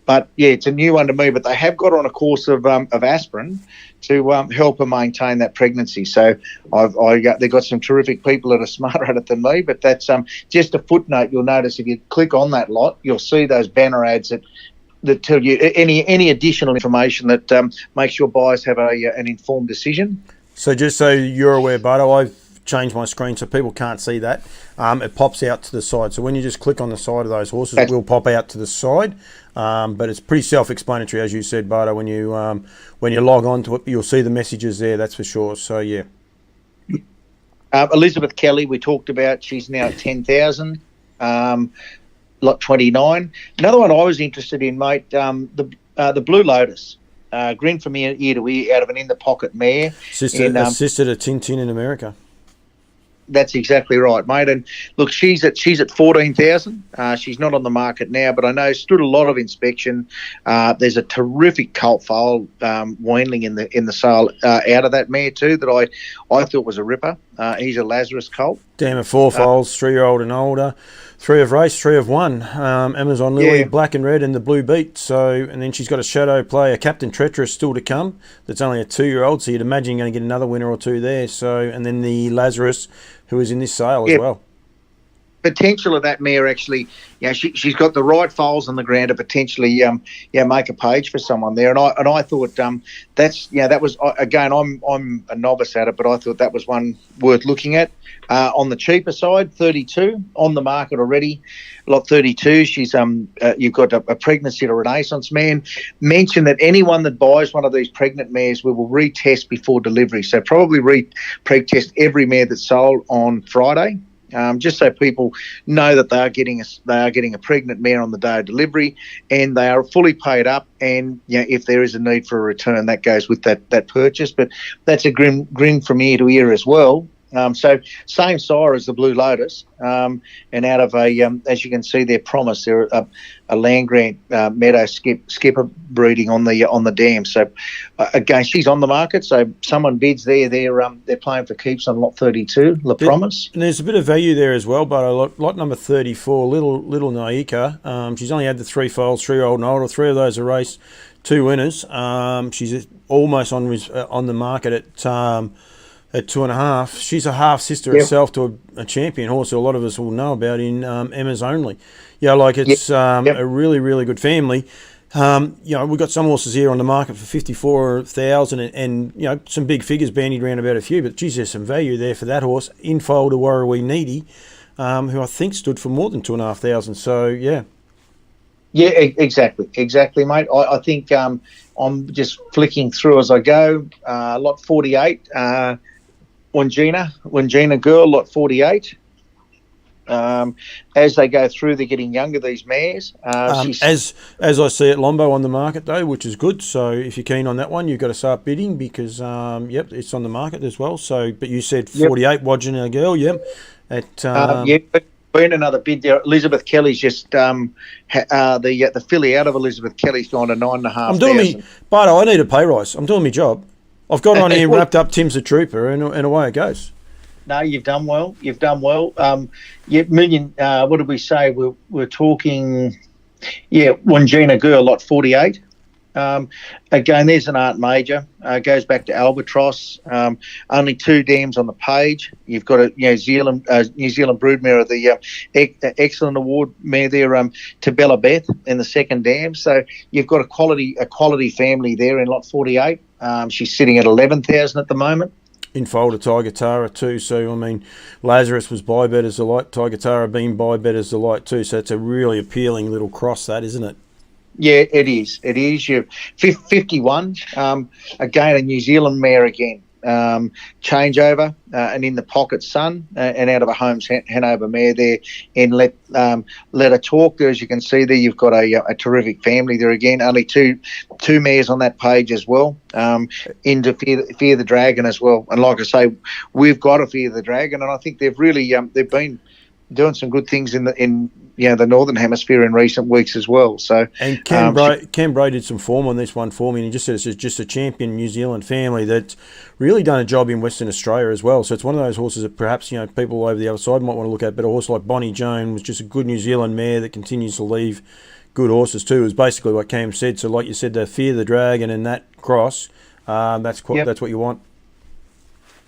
but it's a new one to me. But they have got her on a course of aspirin to help her maintain that pregnancy. So they've got some terrific people that are smarter at it than me. But that's just a footnote. You'll notice if you click on that lot, you'll see those banner ads that tell you any additional information that makes your buyers have an informed decision. So just so you're aware, Barto, I've changed my screen so people can't see that. It pops out to the side. So when you just click on the side of those horses, it will pop out to the side. But it's pretty self-explanatory, as you said, Barto. When you log on to it, you'll see the messages there, that's for sure. So, yeah. Elizabeth Kelly, we talked about. She's now at 10,000. Lot 29. Another one I was interested in, mate, the Blue Lotus. Grin from ear to ear out of an In the Pocket mare. Assisted a Tintin in America. That's exactly right, mate. And look, she's at 14,000. She's not on the market now, but I know stood a lot of inspection. There's a terrific colt foal weanling in the sale out of that mare too that I thought was a ripper. He's a Lazarus colt. Damn, 4 foals, 3-year-old and older. 3 have raced, 3 have won. Amazon Lily, Black and Red, and the Blue Beat. So, and then she's got a shadow player, Captain Treacherous, still to come. That's only a 2-year-old, so you'd imagine you're going to get another winner or two there. So, and then the Lazarus, who is in this sale as well. potential of that mare actually, she's got the right foals on the ground to potentially, make a page for someone there. And I thought that was again, I'm a novice at it, but I thought that was one worth looking at. On the cheaper side, 32 on the market already. Lot 32. She's you've got a pregnancy at a Renaissance man. Mention that anyone that buys one of these pregnant mares, we will retest before delivery. So probably pre-test every mare that's sold on Friday. Just so people know that they are getting a pregnant mare on the day of delivery, and they are fully paid up. And if there is a need for a return, that goes with that purchase. But that's a grin from ear to ear as well. So same sire as the Blue Lotus, and out of as you can see, their Promise, they're a land grant meadow skipper breeding on the dam. So again, she's on the market. So someone bids there. They're playing for keeps on lot 32, La Promise. And there's a bit of value there as well. But lot number 34, little Naika. She's only had the 3 foals, 3-year-old and older. 3 of those are raced, 2 winners. She's almost on the market at 2.5. She's a half sister herself to a champion horse who a lot of us will know about in Emma's Only. It's a really, really good family. We've got some horses here on the market for 54,000 and some big figures bandied around about a few, but geez, there's some value there for that horse. In foal to Warrawee Needy, who I think stood for more than 2,500. So yeah. Yeah, exactly, mate. I think I'm just flicking through as I go. Lot 48. Wangina Girl, lot 48. As they go through, they're getting younger, these mares. As I see it, Lombo on the market though, which is good. So if you're keen on that one, you've got to start bidding because it's on the market as well. So, but you said 48, Wangina Girl, been another bid there. Elizabeth Kelly's just the filly out of Elizabeth Kelly's gone to 9,500. Barto, I need a pay rise. I'm doing my job. I've got on here wrapped up Tim's the Trooper, and away it goes. No, you've done well. Million. What did we say? We're talking. Wangina Girl, lot 48. Again, there's an Art Major. Goes back to Albatross. Only 2 dams on the page. You've got a New Zealand broodmare of the excellent award mare there, to Bella Beth in the second dam. So you've got a quality family there in lot 48. She's sitting at 11,000 at the moment. In foal to Tiger Tara too. So I mean, Lazarus was buy bet as the light. Tiger Tara being buy bet as the light too. So it's a really appealing little cross, that, isn't it? Yeah, it is. You're 51. Again, a New Zealand mare again. Changeover and in the pocket Sun and out of a Holmes Hanover mare there. And let her talk there. As you can see there, you've got a terrific family there again. Only two mares on that page as well. Into Fear the Dragon as well. And like I say, we've got a Fear the Dragon, and I think they've really they've been doing some good things in the Northern Hemisphere in recent weeks as well. So and Cam Bray did some form on this one for me, and he just said it's just a champion New Zealand family that's really done a job in Western Australia as well. So it's one of those horses that perhaps people over the other side might want to look at. But a horse like Bonnie Joan was just a good New Zealand mare that continues to leave good horses too. Is basically what Cam said. So like you said, the Fear the Dragon and that cross, that's what you want.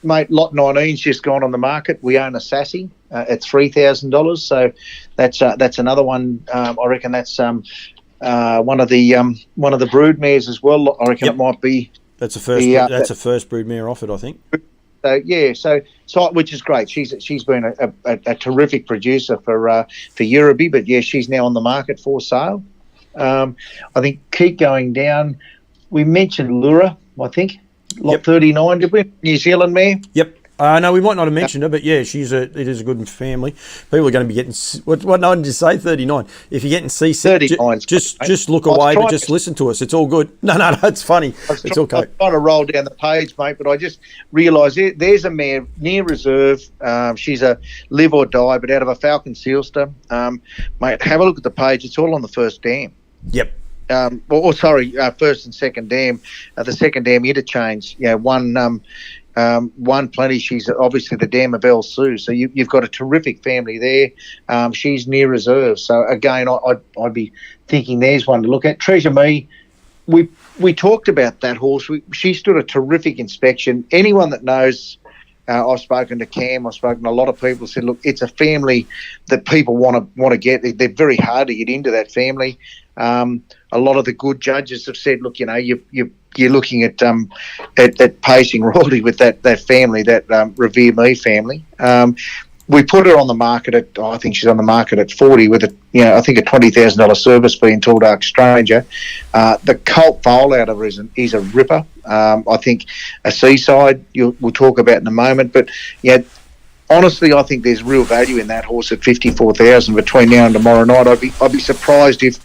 Mate, lot 19's just gone on the market. We own a Sassy at $3,000, so that's another one. I reckon that's one of the brood mares as well. I reckon it might be. That's a first brood mare offered, I think. So which is great. She's been a terrific producer for Euroby, but she's now on the market for sale. I think keep going down. We mentioned Lura, I think. Lot 39, did we? New Zealand mare? Yep. No, we might not have mentioned her, but yeah, it is a good family. People are going to be getting, what number did you say? 39. If you're getting C6, just look away, but just listen to us. It's all good. No, it's funny. It's okay. I was trying to roll down the page, mate, but I just realised there's a mare near reserve. She's a live or die, but out of a Falcon Sealster. Mate, have a look at the page. It's all on the first dam. Yep. First and second dam. The second dam interchange. One plenty. She's obviously the dam of El Sue. So you've got a terrific family there. She's near reserve. So again, I'd be thinking there's one to look at. Treasure Me. We talked about that horse. She stood a terrific inspection. Anyone that knows I've spoken to Cam. I've spoken to a lot of people. Said, look, it's a family that people want to get. They're very hard to get into that family. A lot of the good judges have said, look, you're looking at pacing royalty with that family, that Revere Me family. We put her on the market at, I think she's on the market at 40 with I think a $20,000 service fee in Tall Dark Stranger. The colt foal out of her is a ripper. I think a Seaside we'll talk about in a moment, but honestly, I think there's real value in that horse at 54,000 between now and tomorrow night. I'd be surprised if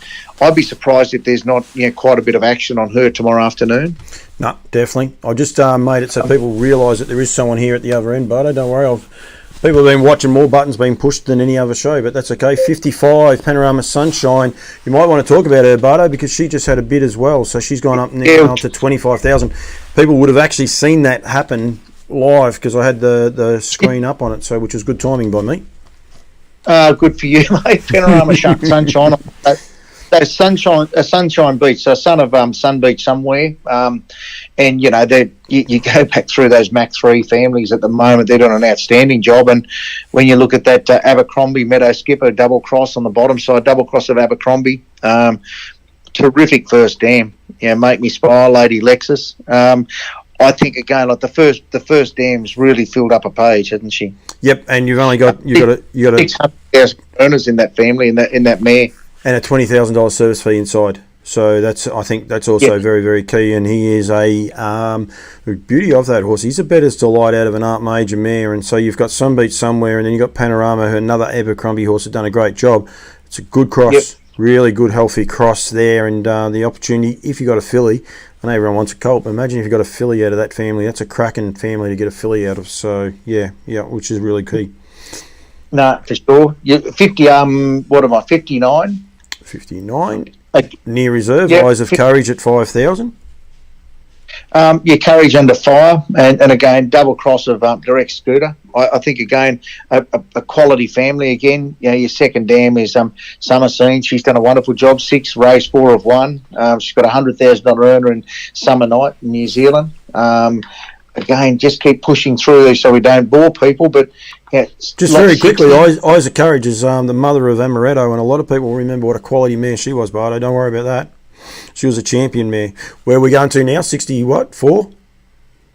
there's not quite a bit of action on her tomorrow afternoon. No, definitely. I just made it so people realise that there is someone here at the other end, Bardo. Don't worry. People have been watching more buttons being pushed than any other show, but that's okay. 55, Panorama Sunshine. You might want to talk about her, Bardo, because she just had a bid as well, so she's gone up now to 25,000. People would have actually seen that happen live because I had the screen up on it, so which was good timing by me. Good for you, mate. Panorama Sunshine. Sunshine Beach, so son of Sun Beach somewhere, and you go back through those Mac 3 families at the moment. They're doing an outstanding job, and when you look at that Abercrombie Meadow Skipper double cross on the bottom side, double cross of Abercrombie, terrific first dam. Make me smile, Lady Lexus. I think again, like the first dam's really filled up a page, hasn't she? Yep, and you've only got 600,000 earners in that family in that mare. And a $20,000 service fee inside. So I think that's also very, very key. And he is the beauty of that horse. He's a better's delight out of an Art Major mare. And so you've got Sunbeach somewhere, and then you've got Panorama, another Abercrombie horse, that done a great job. It's a good cross, really good, healthy cross there. And the opportunity, if you got a filly, I know everyone wants a colt, but imagine if you got a filly out of that family. That's a cracking family to get a filly out of. So yeah, which is really key. No, for sure. 50. What am I? 59. 59. Near reserve. Eyes of Courage at 5,000. Courage Under Fire, and again double cross of Direct Scooter. I think again a quality family again. Your second dam is Summer Scene. She's done a wonderful job. 6 race 4 of 1. She's got $100,000 earner in Summer Night in New Zealand. Again, just keep pushing through these so we don't bore people. But just very quickly, Eyes of Courage is the mother of Amaretto, and a lot of people will remember what a quality mare she was, Bardo. Don't worry about that. She was a champion mare. Where are we going to now? 4?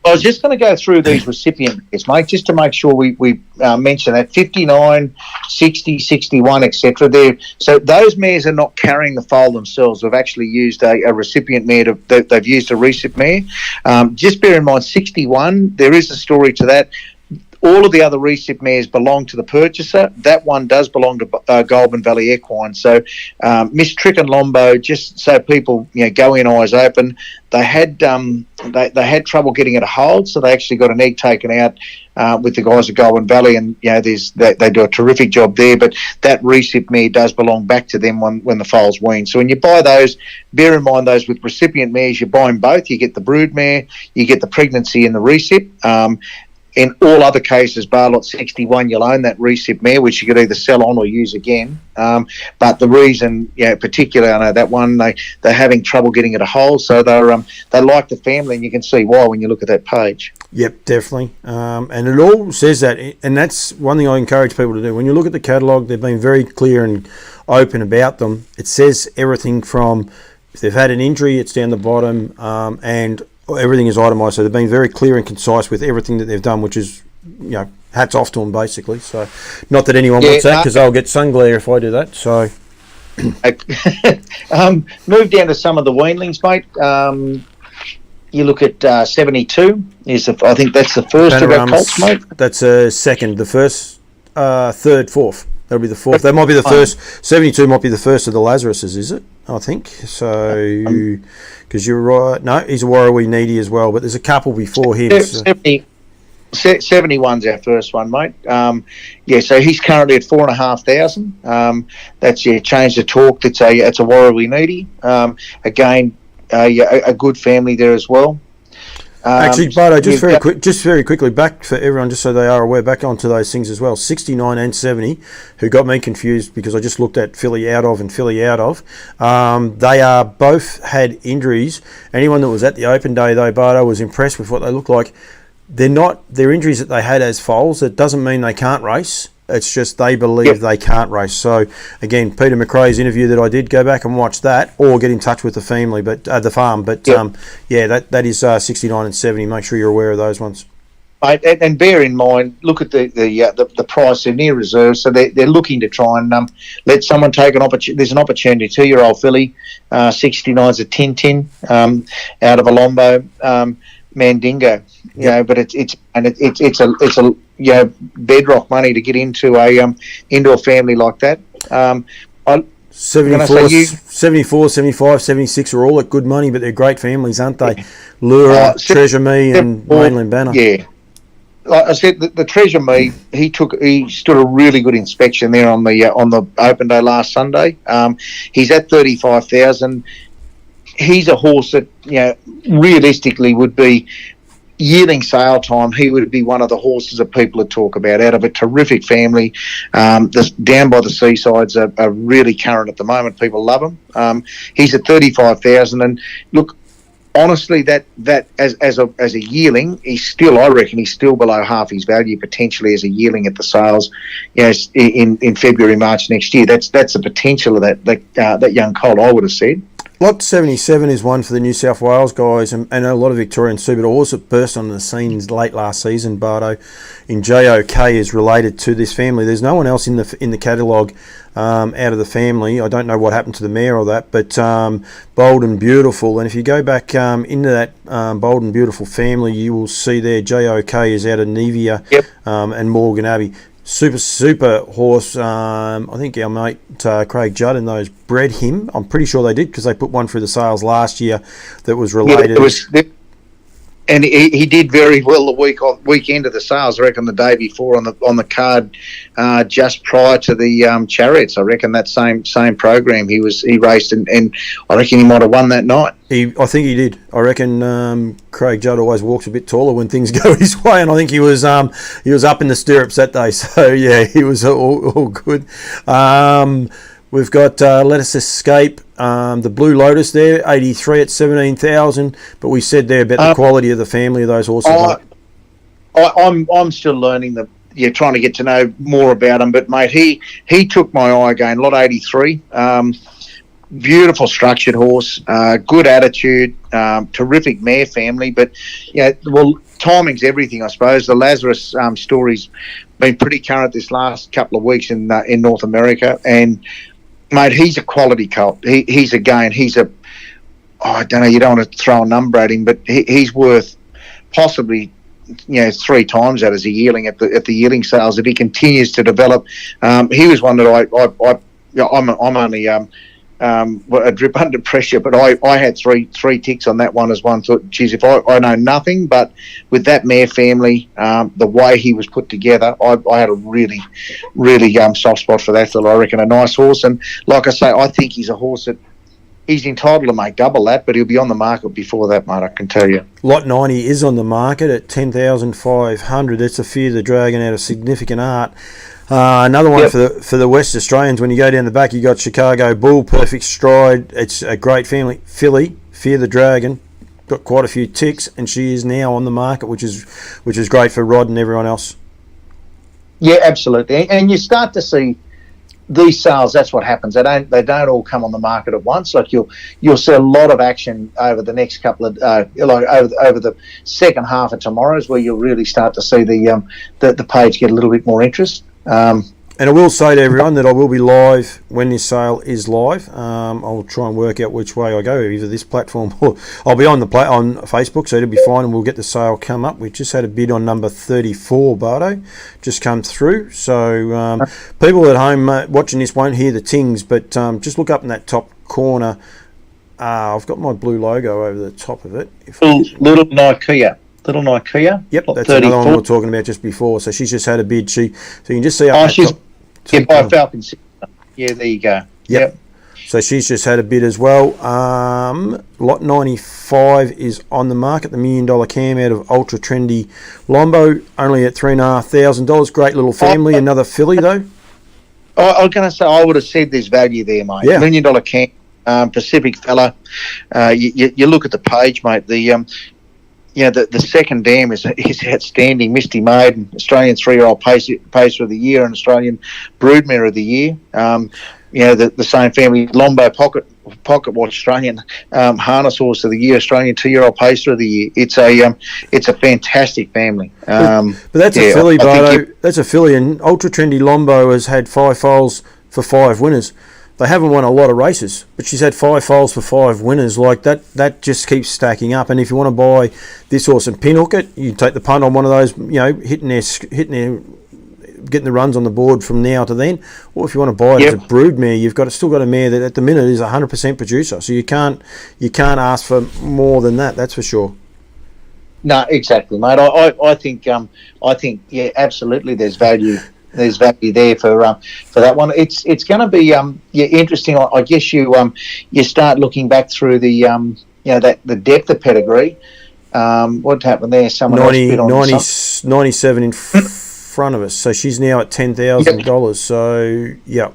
I was just going to go through these recipient mares, mate, just to make sure we mention that 59, 60, 61, etc. So those mares are not carrying the foal themselves. They've actually used a recipient mare. They've used a recip mare. Just bear in mind, 61. There is a story to that. All of the other recip mares belong to the purchaser. That one does belong to Goulburn Valley Equine. So Miss Trick and Lombo, just so people go in eyes open, they had trouble getting it a hold, so they actually got an egg taken out with the guys at Goulburn Valley, and they do a terrific job there. But that recip mare does belong back to them when the foal's weaned. So when you buy those, bear in mind those with recipient mares, you're buying both. You get the brood mare, you get the pregnancy in the recip. In all other cases, bar lot 61, you'll own that recip mare, which you could either sell on or use again. But the reason, particularly, I know that one, they're having trouble getting it a hold, so they like the family, and you can see why when you look at that page. Yep, definitely. And it all says that, and that's one thing I encourage people to do. When you look at the catalogue, they've been very clear and open about them. It says everything from if they've had an injury, it's down the bottom, and everything is itemised, so they've been very clear and concise with everything that they've done, which is, hats off to them, basically. So, not that anyone wants that, because they'll get sun glare if I do that. So, move down to some of the weanlings, mate. You look at 72. I think that's the first of our colts, mate. That's a second. The first, third, fourth. That'll be the fourth. That might be the first. 72 might be the first of the Lazaruses, is it? I think so. Because you're right. No, he's a Warrawee Needy as well, but there's a couple before him. 71's our first one, mate. So he's currently at 4,500. That's Change the Talk. It's a Warrawee Needy. Again, a good family there as well. Actually, Bardo, just very quickly, back for everyone, just so they are aware, back onto those things as well. 69 and 70, who got me confused because I just looked at Filly out of and Filly out of. They are both had injuries. Anyone that was at the open day, though, Bardo, was impressed with what they looked like. they're injuries that they had as foals. It doesn't mean they can't race. It's just they believe they can't race. So again, Peter McRae's interview that I did, go back and watch that, or get in touch with the family, but the farm. But that is 69 and 70. Make sure you're aware of those ones. And bear in mind, look at the price. They're near reserve, so they're looking to try and let someone take an opportunity. There's an opportunity. 2-year-old filly, 69's a Tintin out of a Lombo Mandingo. But it's a bedrock money to get into a family like that. 74, 75, 76 are all at good money, but they're great families, aren't they? Lura, Treasure Me, and Mainland Banner. Yeah. Like I said, the Treasure Me, he stood a really good inspection there on the open day last Sunday. He's at 35,000. He's a horse that realistically would be yearling sale time. He would be one of the horses that people would talk about. Out of a terrific family, down by the seasides are really current at the moment. People love him. He's at 35,000, and look. Honestly, that as a yearling, I reckon he's still below half his value potentially as a yearling at the sales, in February, March next year. That's the potential of that young colt, I would have said. Lot 77 is one for the New South Wales guys, and a lot of Victorians too, but also burst on the scene late last season. Bardo in JOK is related to this family. There's no one else in the catalogue out of the family. I don't know what happened to the mare or that, but Bold and Beautiful. And if you go back into that Bold and Beautiful family, you will see there JOK is out of Nevia and Morgan Abbey. Super horse. I think our mate Craig Judd and those bred him. I'm pretty sure they did, because they put one through the sales last year that was related. And he did very well the weekend of the sales. I reckon the day before on the card, just prior to the Chariots. I reckon that same program he raced, and I reckon he might have won that night. I think he did. I reckon Craig Judd always walks a bit taller when things go his way, and I think he was up in the stirrups that day. So yeah, he was all good. We've got Let Us Escape, the Blue Lotus there, 83 at 17,000. But we said there about the quality of the family of those horses. I'm still learning trying to get to know more about him. But mate, he took my eye again. Lot 83, beautiful structured horse, good attitude, terrific mare family. But timing's everything, I suppose. The Lazarus story's been pretty current this last couple of weeks in North America, and mate, he's a quality colt. He's I don't know, you don't want to throw a number at him, but he's worth possibly 3 times that as a yearling at the yearling sales if he continues to develop. He was one that I'm only a drip under pressure, but I had three ticks on that one as one. Thought, geez, if I know nothing, but with that mare family, the way he was put together, I had a really, really soft spot for that fella. I reckon a nice horse, and like I say, I think he's a horse that he's entitled to make double that, but he'll be on the market before that, mate, I can tell you. Lot 90 is on the market at 10,500. It's a Fear the Dragon out of Significant Art. Another one for the West Australians. When you go down the back, you got Chicago Bull, Perfect Stride. It's a great family. Filly, Fear the Dragon, got quite a few ticks, and she is now on the market, which is great for Rod and everyone else. Yeah, absolutely. And you start to see these sales. That's what happens. They don't all come on the market at once. Like you'll see a lot of action over the next couple of over the second half of tomorrow's, where you'll really start to see the page get a little bit more interest. And I will say to everyone that I will be live when this sale is live. I'll try and work out which way I go, either this platform or I'll be on on Facebook, so it'll be fine, and we'll get the sale come up. We just had a bid on number 34, Bardo, just come through. So people at home watching this won't hear the tings, but just look up in that top corner. I've got my blue logo over the top of it. Little Nikea. Little Nikea. Yep, that's 34. Another one we were talking about just before. So she's just had a bid. So you can just see up she's by Falcon. Yeah, there you go. Yep. So she's just had a bid as well. Lot 95 is on the market. The $1 million cam out of Ultra Trendy Lombo, only at $3,500. Great little family. Another filly though. I was going to say, I would have said there's value there, mate. Yeah. $1 million cam, Pacific fella. You look at the page, mate. the second dam is outstanding. Misty Maiden, Australian 3-year-old pacer of the year and Australian broodmare of the year. The same family, Lombo Pocket Watch, Australian harness horse of the year, Australian 2-year-old pacer of the year. It's a fantastic family. But that's a filly, Bardo. That's a filly, and Ultra Trendy Lombo has had 5 foals for 5 winners. They haven't won a lot of races, but she's had 5 foals for 5 winners. Like that just keeps stacking up. And if you want to buy this horse and pinhook it, you take the punt on one of those, hitting their getting the runs on the board from now to then. Or if you want to buy it as a broodmare, you've still got a mare that at the minute is 100% producer. So you can't ask for more than that. That's for sure. No, exactly, mate. I think absolutely. There's value. There's value there for that one. It's going to be interesting. I guess you start looking back through the the depth of pedigree. What happened there? Someone 97 in front of us. So she's now at $10,000. So yeah.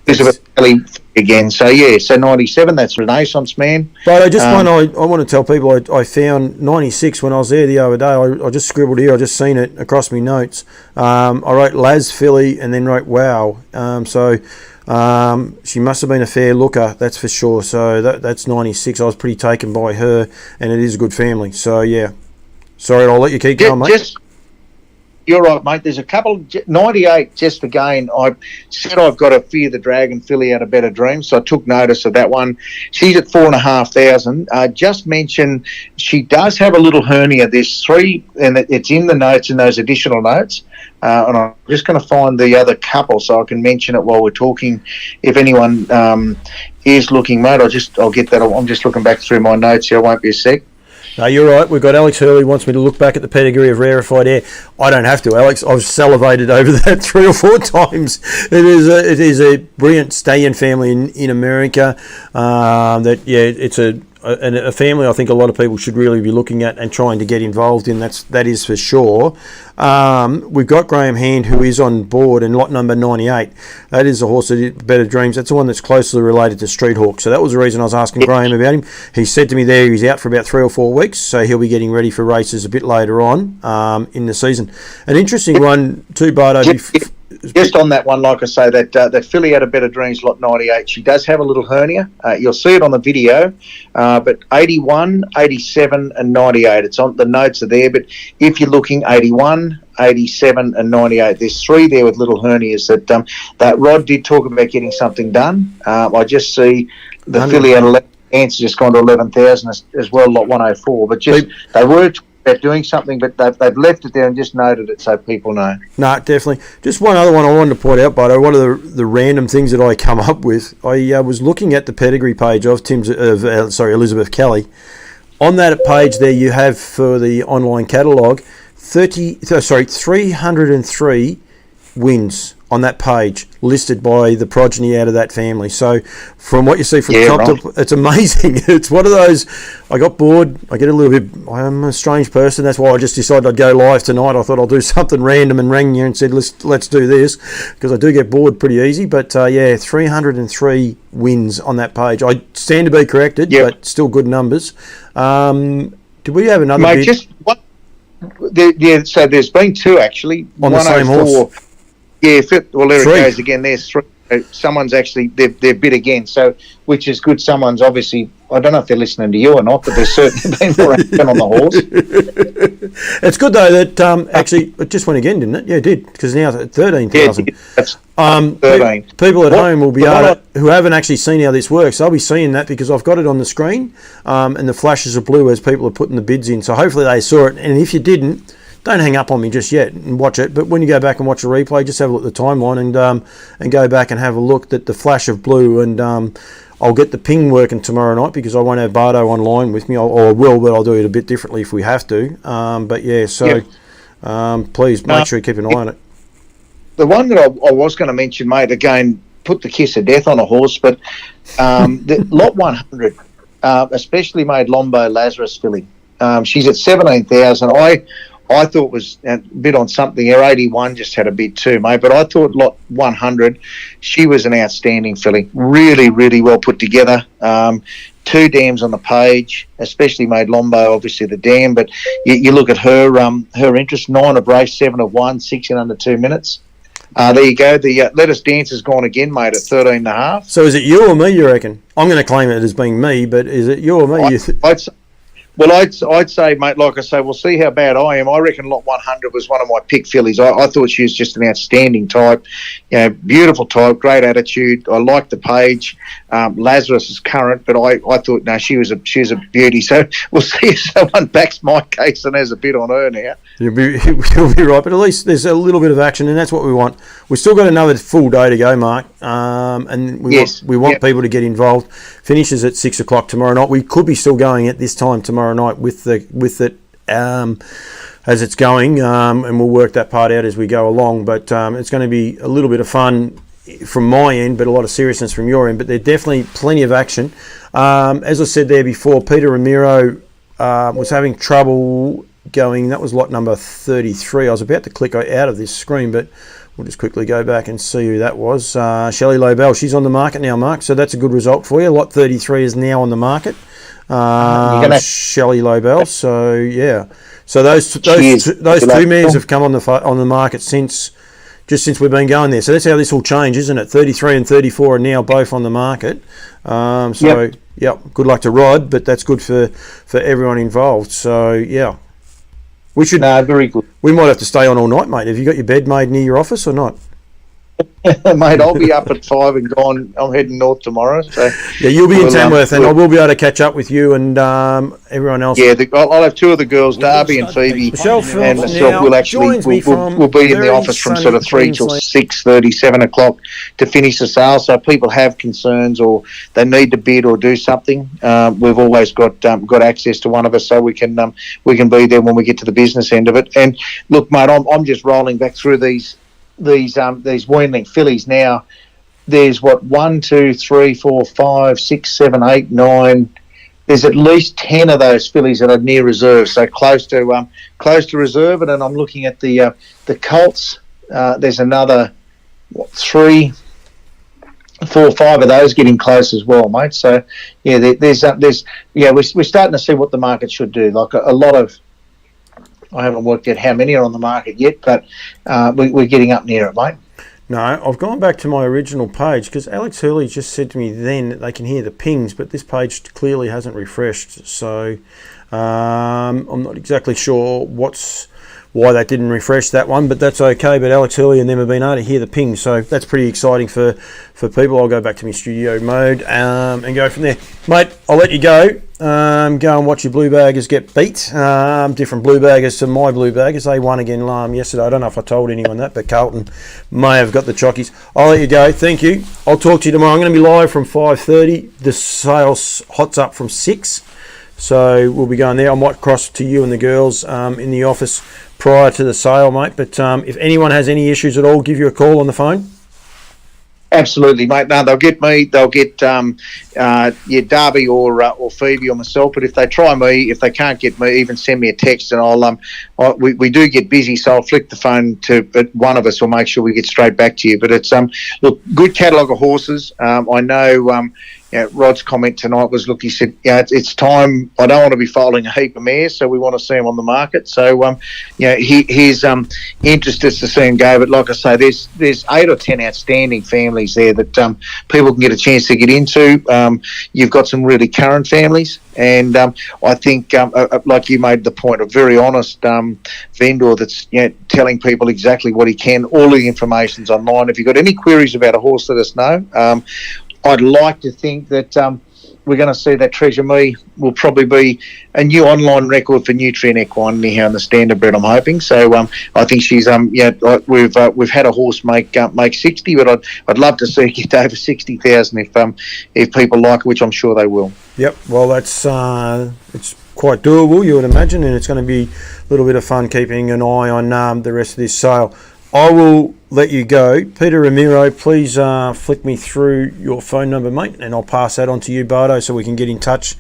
Elizabeth Kelly again. So 97. That's Renaissance Man. But I want to tell people I found 96 when I was there the other day. I just scribbled here. I just seen it across my notes. I wrote Laz Philly and then wrote Wow. She must have been a fair looker. That's for sure. So that's 96. I was pretty taken by her, and it is a good family. So yeah. Sorry, I'll let you keep going, mate. You're right, mate. There's a couple. 98, just again, I said I've got a Fear the Dragon filly out of Better Dreams, so I took notice of that one. She's at 4,500. Just mention she does have a little hernia. There's 3, and it's in the notes, in those additional notes. And I'm just going to find the other couple so I can mention it while we're talking. If anyone is looking, mate, I'll get that. I'm just looking back through my notes here. I won't be a sec. No, you're right. We've got Alex Hurley wants me to look back at the pedigree of Rarefied Air. I don't have to, Alex. I've salivated over that 3 or 4 times. It is a brilliant stallion family in America. It's a family I think a lot of people should really be looking at and trying to get involved in. That is for sure. We've got Graham Hand, who is on board in lot number 98. That is a horse that did Better Dreams. That's the one that's closely related to Street Hawk. So that was the reason I was asking Graham about him. He said to me there he's out for about 3 or 4 weeks, so he'll be getting ready for races a bit later on in the season. An interesting one too, Bardo. Just on that one, like I say, that filly out of Better Dreams, lot 98, she does have a little hernia. You'll see it on the video, but 81, 87 and 98. It's on the notes are there, but if you're looking 81, 87 and 98, there's 3 there with little hernias that Rod did talk about getting something done. I just see the filly out of 11 Ants just gone to 11,000 as well, lot 104, but they were about doing something, but they've left it there and just noted it so people know. No, definitely. Just one other one I wanted to point out, Bardo. One of the random things that I come up with, I was looking at the pedigree page of Elizabeth Kelly. On that page there, you have for the online catalogue 303 wins on that page listed by the progeny out of that family. So from what you see from top to, it's amazing. It's one of those, I got bored, I'm a strange person, that's why I just decided I'd go live tonight. I thought I'll do something random and rang you and said let's do this, because I do get bored pretty easy. But 303 wins on that page. I stand to be corrected, but still good numbers. Do we have another bit? Just one, so there's been 2 actually on the same horse. Yeah, well, there 3. It goes again. There's 3. Someone's actually they're bid again, so which is good. Someone's obviously, I don't know if they're listening to you or not, but there's certainly been more action on the horse. It's good though that actually it just went again, didn't it? Yeah, it did, because now it's at 13,000. That's 13. People at home will be who haven't actually seen how this works. They'll be seeing that because I've got it on the screen, and the flashes of blue as people are putting the bids in. So hopefully they saw it, and if you didn't, don't hang up on me just yet and watch it. But when you go back and watch the replay, just have a look at the timeline and go back and have a look at the flash of blue. And I'll get the ping working tomorrow night because I won't have Bardo online with me. Or I will, but I'll do it a bit differently if we have to. Please make sure you keep an eye on it. The one that I was going to mention, mate, again, put the kiss of death on a horse, but the lot 100, especially made Lombo Lazarus filly. She's at 17,000. I thought was a bit on something. Her 81 just had a bit too, mate. But I thought lot 100, she was an outstanding filly. Really, really well put together. 2 dams on the page, especially made Lombo, obviously the dam. But you look at her interest, 9 of race, 7 of 1, 6 in under 2 minutes. There you go. The Let Us Dance has gone again, mate, at 13.5. So is it you or me, you reckon? I'm going to claim it as being me, but is it you or me? I'd say, mate, like I say, we'll see how bad I am. I reckon lot 100 was one of my pick fillies. I thought she was just an outstanding type. Beautiful type, great attitude. I like the page. Lazarus is current, but I thought, no, she was a beauty. So we'll see if someone backs my case and has a bit on her now. You'll be right, but at least there's a little bit of action, and that's what we want. We've still got another full day to go, Mark, and we want people to get involved. Finishes at 6 o'clock tomorrow night. We could be still going at this time tomorrow night with it as it's going, and we'll work that part out as we go along. But it's going to be a little bit of fun from my end, but a lot of seriousness from your end. But there's definitely plenty of action. As I said there before, Peter Ramiro was having trouble going. That was lot number 33. I was about to click out of this screen, but we'll just quickly go back and see who that was. Shelley Lobel, she's on the market now, Mark, so that's a good result for you. Lot 33 is now on the market. Shelley Lobel, so yeah. So those two mares have come on the market since we've been going there. So that's how this will change, isn't it? 33 and 34 are now both on the market. Good luck to Rod, but that's good for everyone involved. So yeah. We should. Very good. We might have to stay on all night, mate. Have you got your bed made near your office or not? Mate, I'll be up at 5 and gone. I'm heading north tomorrow. So yeah, you'll be in Tamworth, and I will be able to catch up with you and everyone else. Yeah, I'll have 2 of the girls, Darby and Phoebe, Michelle and Phillips myself. We'll be in the office from sort of 3 till 6:30, 7 o'clock to finish the sale. So if people have concerns or they need to bid or do something, we've always got access to one of us, so we can be there when we get to the business end of it. And look, mate, I'm just rolling back through these Weanling fillies now. There's 1, 2, 3, 4, 5, 6, 7, 8, 9. There's at least 10 of those fillies that are near reserve, so close to reserve. And then I'm looking at the Colts. There's another 3, 4, 5 of those getting close as well, mate. So yeah, we're starting to see what the market should do. Like a lot of. I haven't worked out how many are on the market yet, but we're getting up near it, mate. No, I've gone back to my original page because Alex Hurley just said to me then that they can hear the pings, but this page clearly hasn't refreshed. So I'm not exactly sure why they didn't refresh that one, but that's okay. But Alex Hurley and them have been able to hear the ping, so that's pretty exciting for people. I'll go back to my studio mode and go from there. Mate, I'll let you go. Go and watch your blue baggers get beat. Different blue baggers to my blue baggers. They won again yesterday. I don't know if I told anyone that, but Carlton may have got the chockies. I'll let you go. Thank you. I'll talk to you tomorrow. I'm going to be live from 5:30. The sales hots up from 6. So we'll be going there. I might cross to you and the girls in the office prior to the sale, mate. But if anyone has any issues at all, give you a call on the phone. Absolutely, mate. No, they'll get me. They'll get Darby or Phoebe or myself. But if they try me, if they can't get me, even send me a text, and we do get busy, so I'll flick the phone to one of us. Or make sure we get straight back to you. But it's look, good catalogue of horses. I know. Rod's comment tonight was, look, he said, it's time. I don't want to be foaling a heap of mares, so we want to see him on the market. So, he's interested to see him go. But like I say, there's 8 or 10 outstanding families there that people can get a chance to get into. You've got some really current families, and I think, like you made the point, a very honest vendor that's telling people exactly what he can. All the information's online. If you've got any queries about a horse, let us know. I'd like to think that we're going to see that Treasure Me will probably be a new online record for Nutrient Equine anyhow in the standard bred, I'm hoping. So I think she's we've had a horse make 60, but I'd love to see her get over 60,000 if people like it, which I'm sure they will. Yep. Well, that's it's quite doable, you would imagine, and it's going to be a little bit of fun keeping an eye on the rest of this sale. I will let you go, Peter Ramiro, please flick me through your phone number, mate, and I'll pass that on to you, Bardo, so we can get in touch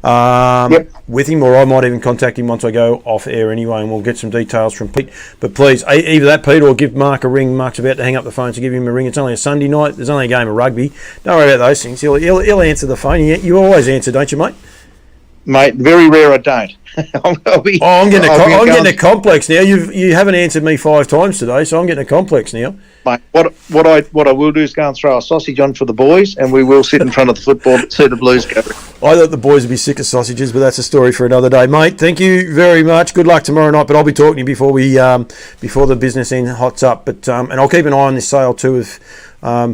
with him, or I might even contact him once I go off air anyway, and we'll get some details from Pete. But please, either that, Pete, or give Mark a ring. Mark's about to hang up the phone, so give him a ring. It's only a Sunday night. There's only a game of rugby. Don't worry about those things. He'll answer the phone. You always answer, don't you, mate? Mate, very rare I don't. I'm getting a complex now. You haven't answered me 5 times today, so I'm getting a complex now. Mate, what I will do is go and throw a sausage on for the boys, and we will sit in front of the football to see the Blues go. I thought the boys would be sick of sausages, but that's a story for another day, mate. Thank you very much. Good luck tomorrow night, but I'll be talking to you before the business end hots up. But and I'll keep an eye on this sale too. If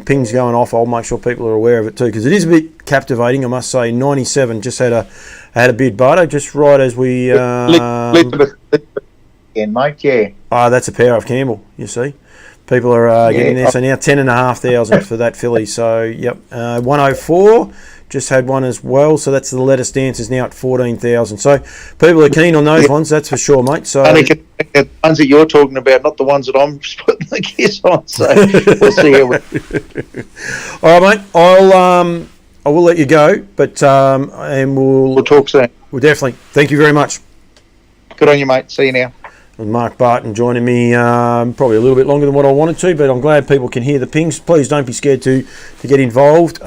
pings going off, I'll make sure people are aware of it too, because it is a bit captivating, I must say. 97 just had a bid, Bardo, just right as we Elizabeth again, mate. Yeah. That's a pair of Campbell. You see, people are getting there. So now 10,500 for that filly. So yep, 104 just had one as well. So that's the Lettuce Dance is now at 14,000. So people are keen on those ones, that's for sure, mate. So I think the ones that you're talking about, not the ones that I'm putting the kiss on. So we'll see how all right, mate. I will let you go, but and we'll talk soon. We'll definitely. Thank you very much. Good on you, mate. See you now. And Mark Barton joining me probably a little bit longer than what I wanted to, but I'm glad people can hear the pings. Please don't be scared to get involved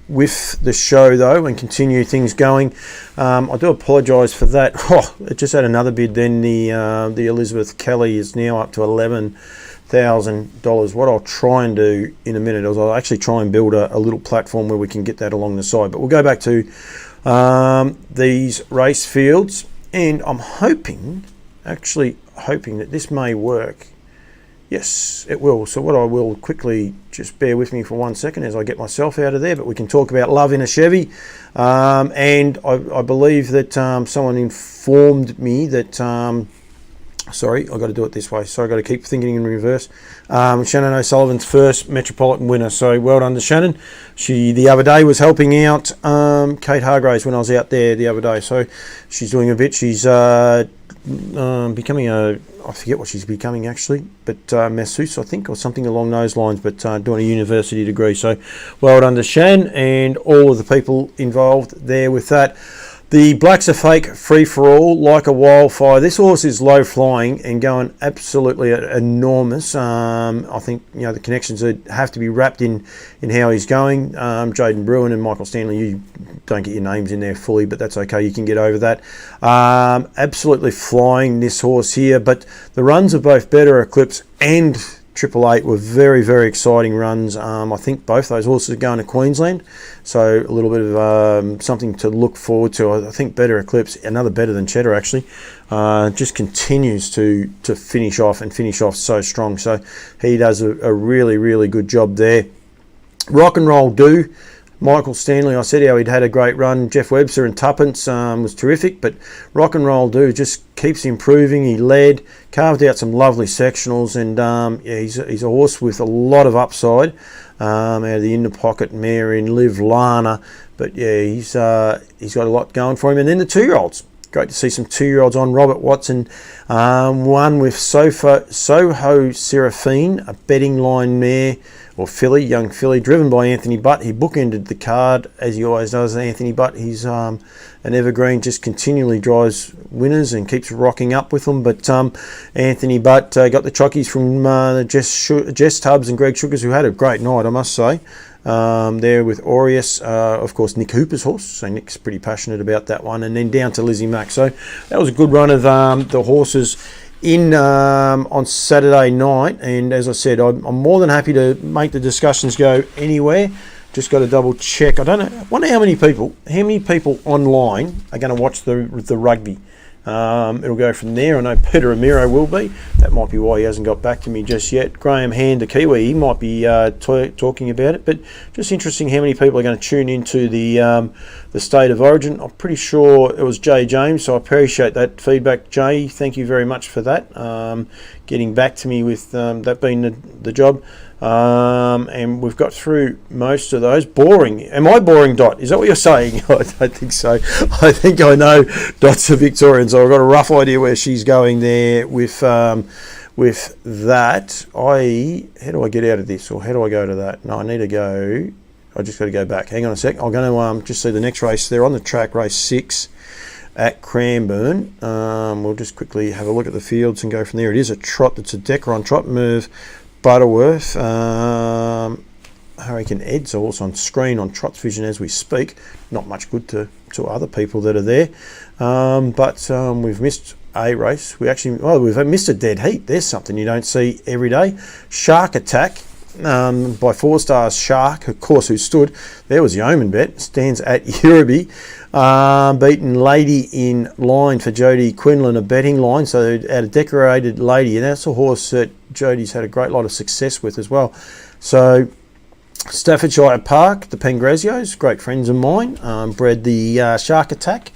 with the show, though, and continue things going. I do apologise for that. It just had another bid then. The Elizabeth Kelly is now up to $11,000. What I'll try and do in a minute is I'll actually try and build a little platform where we can get that along the side. But we'll go back to these race fields, and I'm hoping that this may work. Yes, it will. So what I will quickly, just bear with me for 1 second as I get myself out of there, but we can talk about love in a Chevy. And I believe that someone informed me that, sorry, I've got to do it this way. So I've got to keep thinking in reverse. Shannon O'Sullivan's first Metropolitan winner. So well done to Shannon. She, the other day, was helping out Kate Hargraves when I was out there the other day. So she's doing a bit. She's becoming I forget what she's becoming actually, but masseuse I think, or something along those lines, but doing a university degree. So well done to Shan and all of the people involved there with that. The Blacks Are Fake free for all, like a wildfire. This horse is low flying and going absolutely enormous. I think the connections have to be wrapped in how he's going. Jaden Bruin and Michael Stanley, you don't get your names in there fully, but that's okay. You can get over that. Absolutely flying, this horse here. But the runs of both Better Eclipse and 888 were very, very exciting runs. I think both those horses are going to Queensland, so a little bit of something to look forward to. I think Better Eclipse, another better than Cheddar actually, just continues to finish off so strong. So he does a really, really good job there. Rock and Roll Do. Michael Stanley, I said how he'd had a great run. Jeff Webster and Tuppence was terrific, but Rock and Roll Do just keeps improving. He led, carved out some lovely sectionals, and he's a horse with a lot of upside out of the in-the-pocket mare in Liv Lana. But yeah, he's got a lot going for him. And then the 2-year-olds. Great to see some 2-year-olds on. Robert Watson, one with Soho Seraphine, a betting line mare, or filly, young filly, driven by Anthony Butt. He bookended the card, as he always does, Anthony Butt. He's an evergreen, just continually drives winners and keeps rocking up with them. But Anthony Butt got the chockies from Jess Tubbs and Greg Sugars, who had a great night, I must say. There with Aureus, of course Nick Hooper's horse, so Nick's pretty passionate about that one, and then down to Lizzie Mack. So that was a good run of the horses in on Saturday night, and as I said, I'm more than happy to make the discussions go anywhere. Just got to double check. I don't know. I wonder how many people online are going to watch the rugby. It'll go from there. I know Peter Ramiro will be. That might be why he hasn't got back to me just yet. Graham Hand, the Kiwi, he might be talking about it. But just interesting how many people are going to tune into the State of Origin. I'm pretty sure it was Jay James, so I appreciate that feedback, Jay. Thank you very much for that. Getting back to me with that being the job. And we've got through most of those. Boring. Am I boring, Dot? Is that what you're saying? I don't think so. I think I know Dot's a Victorian, so I've got a rough idea where she's going there with with that, how do I get out of this, or how do I go to that? No, I need to go. I just got to go back. Hang on a sec. I'm going to just see the next race. They're on the track, race 6 at Cranbourne. We'll just quickly have a look at the fields and go from there. It is a trot. It's a Decaron trot. Merv Butterworth. Hurricane Ed's also on screen on Trot's Vision as we speak. Not much good to other people that are there. But we've missed a race. We've missed a dead heat. There's something you don't see every day. Shark Attack by 4 Stars Shark, of course, who stood. There was the Omen bet. Stands at Euroby. Beaten Lady in Line for Jodie Quinlan, a betting line. So at a Decorated Lady. And that's a horse that Jodie's had a great lot of success with as well. So Staffordshire Park, the Pangrazios, great friends of mine, bred the Shark Attack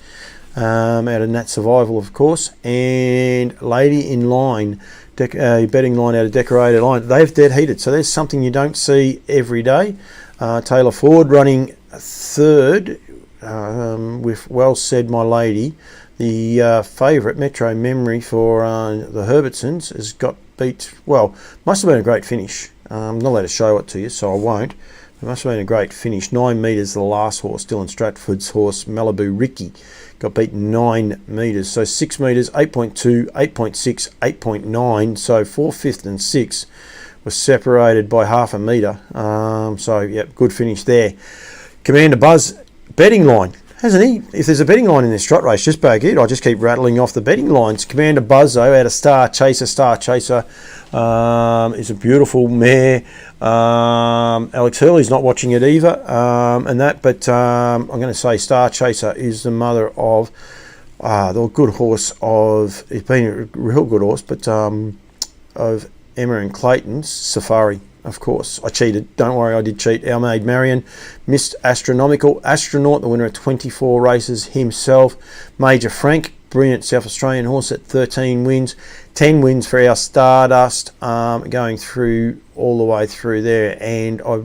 out of Nat Survival, of course, and Lady in Line, betting line out of Decorated Line. They've dead heated, so there's something you don't see every day. Taylor Ford running third with Well Said My Lady. The favourite, Metro Memory for the Herbertsons, has got beat, must have been a great finish. I'm not allowed to show it to you, so I won't. It must have been a great finish. 9 metres, the last horse, Dylan Stratford's horse, Malibu Ricky, got beaten 9 metres. So 6 metres, 8.2, 8.6, 8.9. So 4th, 5th and 6th were separated by half a metre. Good finish there. Commander Buzz, betting line. Hasn't he? If there's a betting line in this trot race, just back it. I just keep rattling off the betting lines. Commander Buzzo out of Star Chaser. Star Chaser is a beautiful mare. Alex Hurley's not watching it either, I'm going to say Star Chaser is the mother of the good horse of. It's been a real good horse, but of Emma and Clayton's Safari. Of course, I cheated. Don't worry, I did cheat. Our Maid Marion missed Astronomical. Astronaut, the winner of 24 races himself. Major Frank, brilliant South Australian horse at 13 wins. 10 wins for our Stardust, going through all the way through there. And I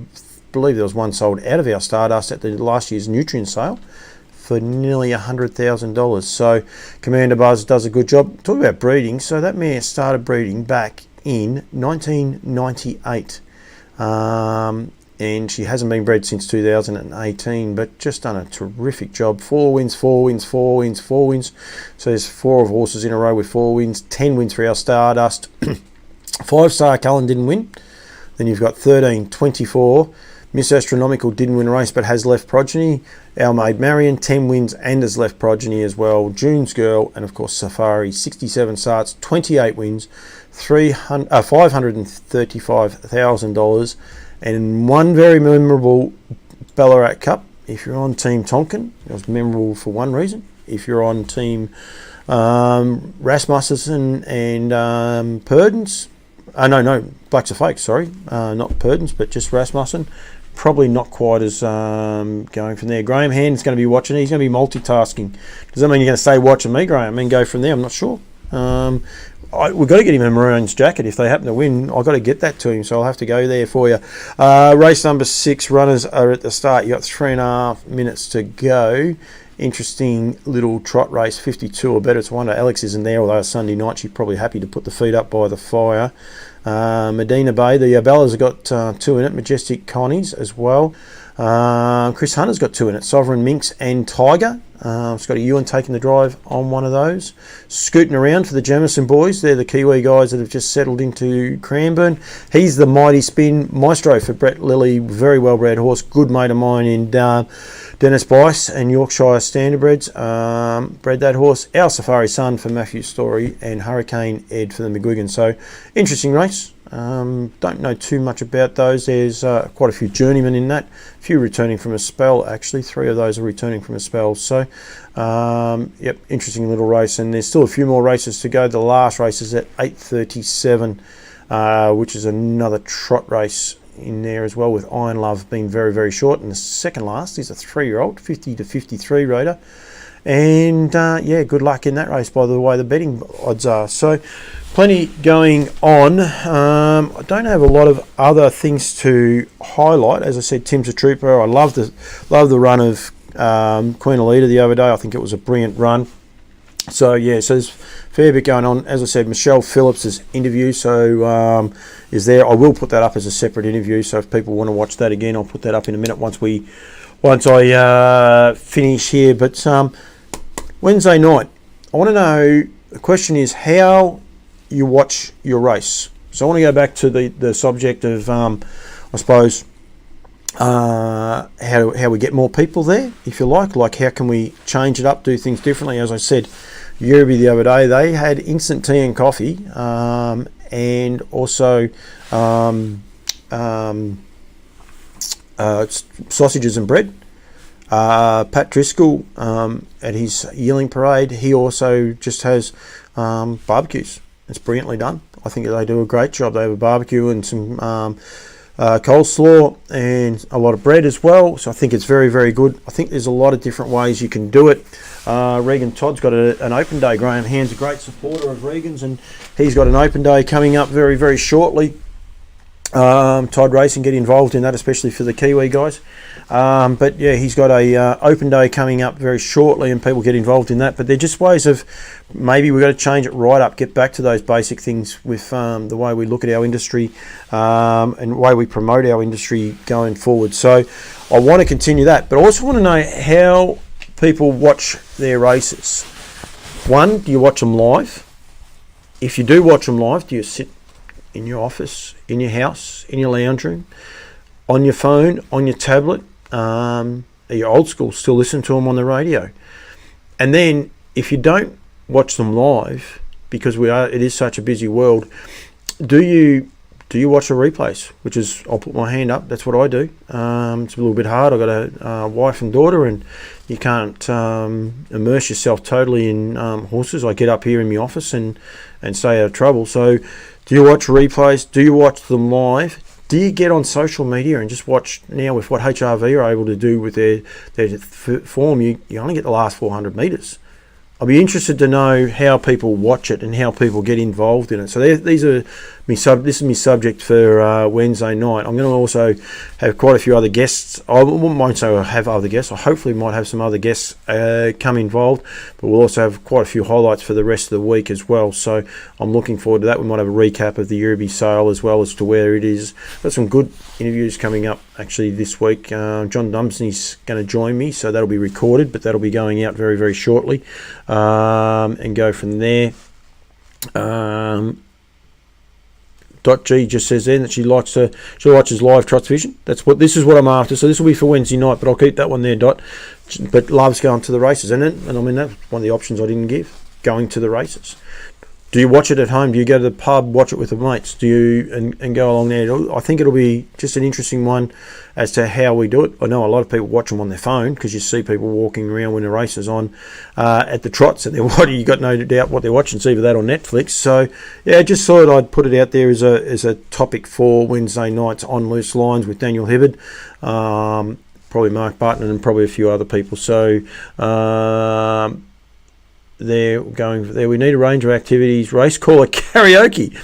believe there was one sold out of our Stardust at the last year's Nutrient sale for nearly $100,000. So Commander Buzz does a good job. Talk about breeding. So that mare started breeding back in 1998. And she hasn't been bred since 2018, but just done a terrific job. 4 wins, 4 wins, 4 wins, 4 wins. So there's 4 of horses in a row with 4 wins. 10 wins for our Stardust. 5 Star Cullen didn't win. Then you've got 13, 24. Miss Astronomical didn't win a race but has left progeny. Our Maid Marion, 10 wins and has left progeny as well. June's Girl, and of course Safari, 67 starts, 28 wins, $535,000, and one very memorable Ballarat Cup. If you're on Team Tonkin, it was memorable for one reason. If you're on Team Rasmussen and Purdens, Blacks are fake, sorry, not Purdens, but just Rasmussen. Probably not quite as going from there. Graham Hand's going to be watching. He's going to be multitasking. Does that mean you're going to stay watching me, Graham, and go from there? I'm not sure. We've got to get him a Maroons jacket. If they happen to win, I've got to get that to him, so I'll have to go there for you. Race number 6, runners are at the start. You've got 3.5 minutes to go. Interesting little trot race, 52 or better. It's a wonder Alex isn't there, although it's Sunday night. She's probably happy to put the feet up by the fire. Medina Bay, the Bellas have got 2 in it. Majestic Connies as well. Chris Hunter's got 2 in it. Sovereign Minx and Tiger. Scotty Ewan taking the drive on one of those. Scooting around for the Jamison boys. They're the Kiwi guys that have just settled into Cranbourne. He's the Mighty Spin Maestro for Brett Lilly. Very well bred horse. Good mate of mine in Dennis Bice and Yorkshire Standardbreds. Bred that horse. Our Safari Sun for Matthew Story and Hurricane Ed for the McGuigan. So interesting race. Don't know too much about those. There's quite a few journeymen in that. A few returning from a spell, actually. 3 of those are returning from a spell. So, interesting little race. And there's still a few more races to go. The last race is at 8:37, which is another trot race in there as well, with Iron Love being very, very short. And the second last is a 3-year-old, 50 to 53 rater. And good luck in that race by the way the betting odds are. So plenty going on. I don't have a lot of other things to highlight. As I said, Tim's a trooper. I love the run of Queen Alida the other day. I think it was a brilliant run. So there's a fair bit going on. As I said, Michelle Phillips' interview is there. I will put that up as a separate interview. So if people want to watch that again, I'll put that up in a minute once I finish here. But Wednesday night, I want to know. The question is how you watch your race. So I want to go back to the subject of I suppose how we get more people there, if you like how can we change it up, do things differently. As I said, Euroby the other day, they had instant tea and coffee, and also sausages and bread. Pat Driscoll at his yearling parade, he also just has barbecues. It's brilliantly done. I think they do a great job. They have a barbecue and some coleslaw and a lot of bread as well. So I think it's very, very good. I think there's a lot of different ways you can do it. Regan Todd's got an open day. Graham Hand's a great supporter of Regan's, and he's got an open day coming up very, very shortly. Todd Racing, get involved in that, especially for the Kiwi guys. But yeah, he's got a open day coming up very shortly, and people get involved in that. But they're just ways of maybe we've got to change it right up, get back to those basic things with the way we look at our industry and the way we promote our industry going forward. So I want to continue that, but I also want to know how people watch their races. One, do you watch them live? If you do watch them live, do you sit in your office, in your house, in your lounge room, on your phone, on your tablet? Are you old school, still listen to them on the radio? And then if you don't watch them live, because it is such a busy world, do you watch the replays? Which is, I'll put my hand up, that's what I do. It's a little bit hard. I've got a wife and daughter, and you can't immerse yourself totally in horses. I get up here in my office and stay out of trouble. So do you watch replays? Do you watch them live? Do you get on social media and just watch now with what HRV are able to do with their form? You only get the last 400 metres. I'll be interested to know how people watch it and how people get involved in it. So this is my subject for Wednesday night. I'm going to also have quite a few other guests. I won't say I'll have other guests. I hopefully might have some other guests come involved, but we'll also have quite a few highlights for the rest of the week as well. So I'm looking forward to that. We might have a recap of the Euroby sale as well as to where it is. Got some good interviews coming up actually this week. John Dumpson's going to join me, so that'll be recorded, but that'll be going out very, very shortly, and go from there. G just says then that she watches live Trots Vision. This is what I'm after. So this will be for Wednesday night, but I'll keep that one there, Dot. But loves going to the races, and I mean that's one of the options I didn't give. Going to the races. Do you watch it at home? Do you go to the pub, watch it with the mates? Do you and go along there? I think it'll be just an interesting one as to how we do it. I know a lot of people watch them on their phone because you see people walking around when the race is on at the trots, and you got no doubt what they're watching. It's either that or Netflix. So yeah, just thought I'd put it out there as a topic for Wednesday nights on Loose Lines with Daniel Hibbard, probably Mark Barton, and probably a few other people. So. They're going there. We need a range of activities. Race caller karaoke.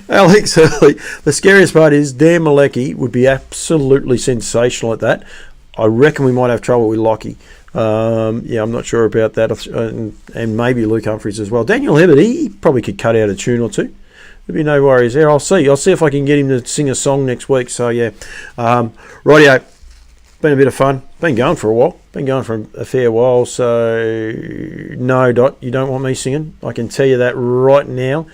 Alex Hurley. The scariest part is Dan Malecki would be absolutely sensational at that. I reckon we might have trouble with Lockie. I'm not sure about that. And maybe Luke Humphries as well. Daniel Hibbert, he probably could cut out a tune or two. There'll be no worries there. I'll see if I can get him to sing a song next week. So yeah, rightio. Been a bit of fun. Been going for a while. Been going for a fair while. So no, Dot, you don't want me singing. I can tell you that right now.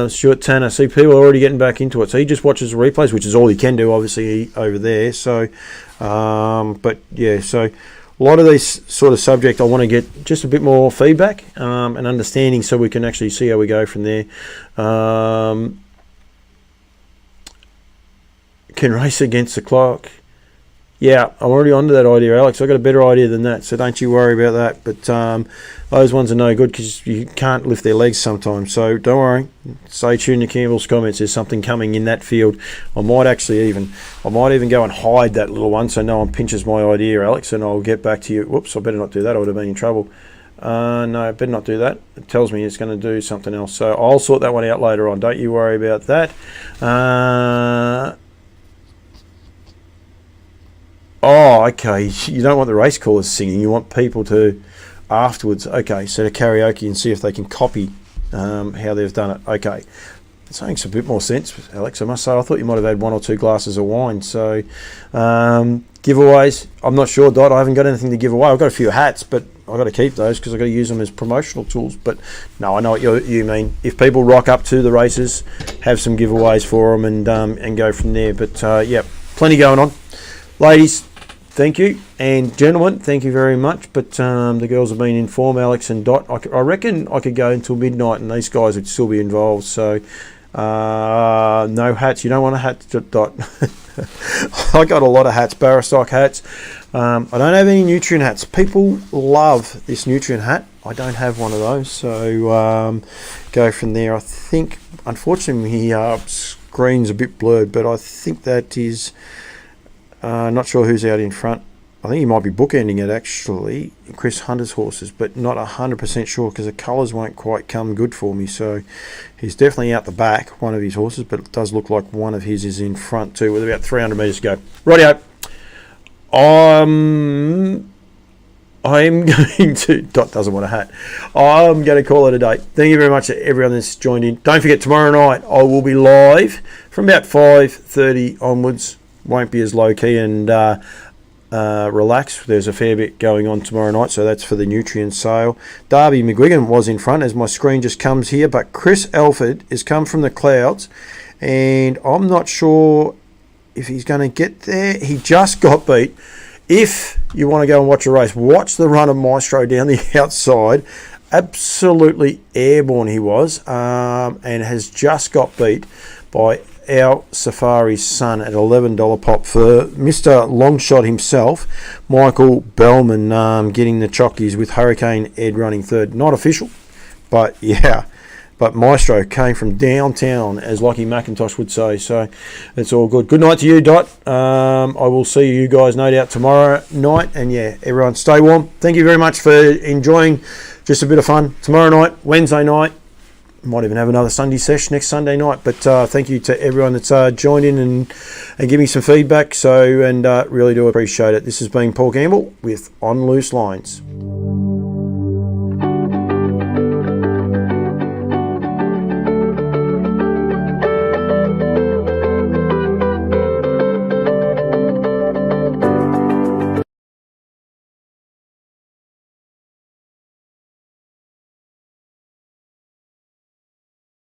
Stuart Tanner. See, people are already getting back into it. So he just watches the replays, which is all he can do, obviously, over there. So, but yeah, so a lot of these sort of subject, I want to get just a bit more feedback and understanding so we can actually see how we go from there. Can race against the clock. Yeah, I'm already onto that idea, Alex. I've got a better idea than that, so don't you worry about that. But those ones are no good because you can't lift their legs sometimes. So don't worry. Stay tuned to Campbell's comments. There's something coming in that field. I might even go and hide that little one so no one pinches my idea, Alex, and I'll get back to you. Whoops, I better not do that. I would have been in trouble. No, I better not do that. It tells me it's going to do something else. So I'll sort that one out later on. Don't you worry about that. Oh, okay. You don't want the race callers singing. You want people to afterwards. Okay, so to karaoke and see if they can copy how they've done it. Okay. It's making a bit more sense, Alex, I must say. I thought you might have had 1 or 2 glasses of wine. So, giveaways, I'm not sure, Dot. I haven't got anything to give away. I've got a few hats, but I've got to keep those because I've got to use them as promotional tools. But no, I know what you mean. If people rock up to the races, have some giveaways for them and go from there. But, yeah, plenty going on. Ladies, thank you. And gentlemen, thank you very much. But the girls have been informed, Alex and Dot. I reckon I could go until midnight and these guys would still be involved. So... no hats. You don't want a hat, Dot. I got a lot of hats, Barristock hats. I don't have any nutrient hats. People love this nutrient hat. I don't have one of those, so go from there. I think, unfortunately, my screen's a bit blurred, but I think that is not sure who's out in front. I think he might be bookending it, actually, Chris Hunter's horses, but not 100% sure because the colours won't quite come good for me. So he's definitely out the back, one of his horses, but it does look like one of his is in front too with about 300 metres to go. Rightio. I'm going to... Dot doesn't want a hat. I'm going to call it a day. Thank you very much to everyone that's joined in. Don't forget, tomorrow night I will be live from about 5:30 onwards. Won't be as low-key and... relax. There's a fair bit going on tomorrow night, so that's for the nutrient sale. Darby McGuigan was in front as my screen just comes here, but Chris Alford has come from the clouds and I'm not sure if he's going to get there. He just got beat. If you want to go and watch a race, watch the run of Maestro down the outside. Absolutely airborne he was, and has just got beat by our Safari's son at $11 pop for Mr. Longshot himself, Michael Bellman, getting the chockies with Hurricane Ed running third. Not official, but yeah. But Maestro came from downtown, as Lockie McIntosh would say. So it's all good. Good night to you, Dot. I will see you guys no doubt tomorrow night. And yeah, everyone stay warm. Thank you very much for enjoying just a bit of fun. Tomorrow night, Wednesday night. Might even have another Sunday sesh next Sunday night. But thank you to everyone that's joined in and give me some feedback. So, and really do appreciate it. This has been Paul Campbell with On Loose Lines.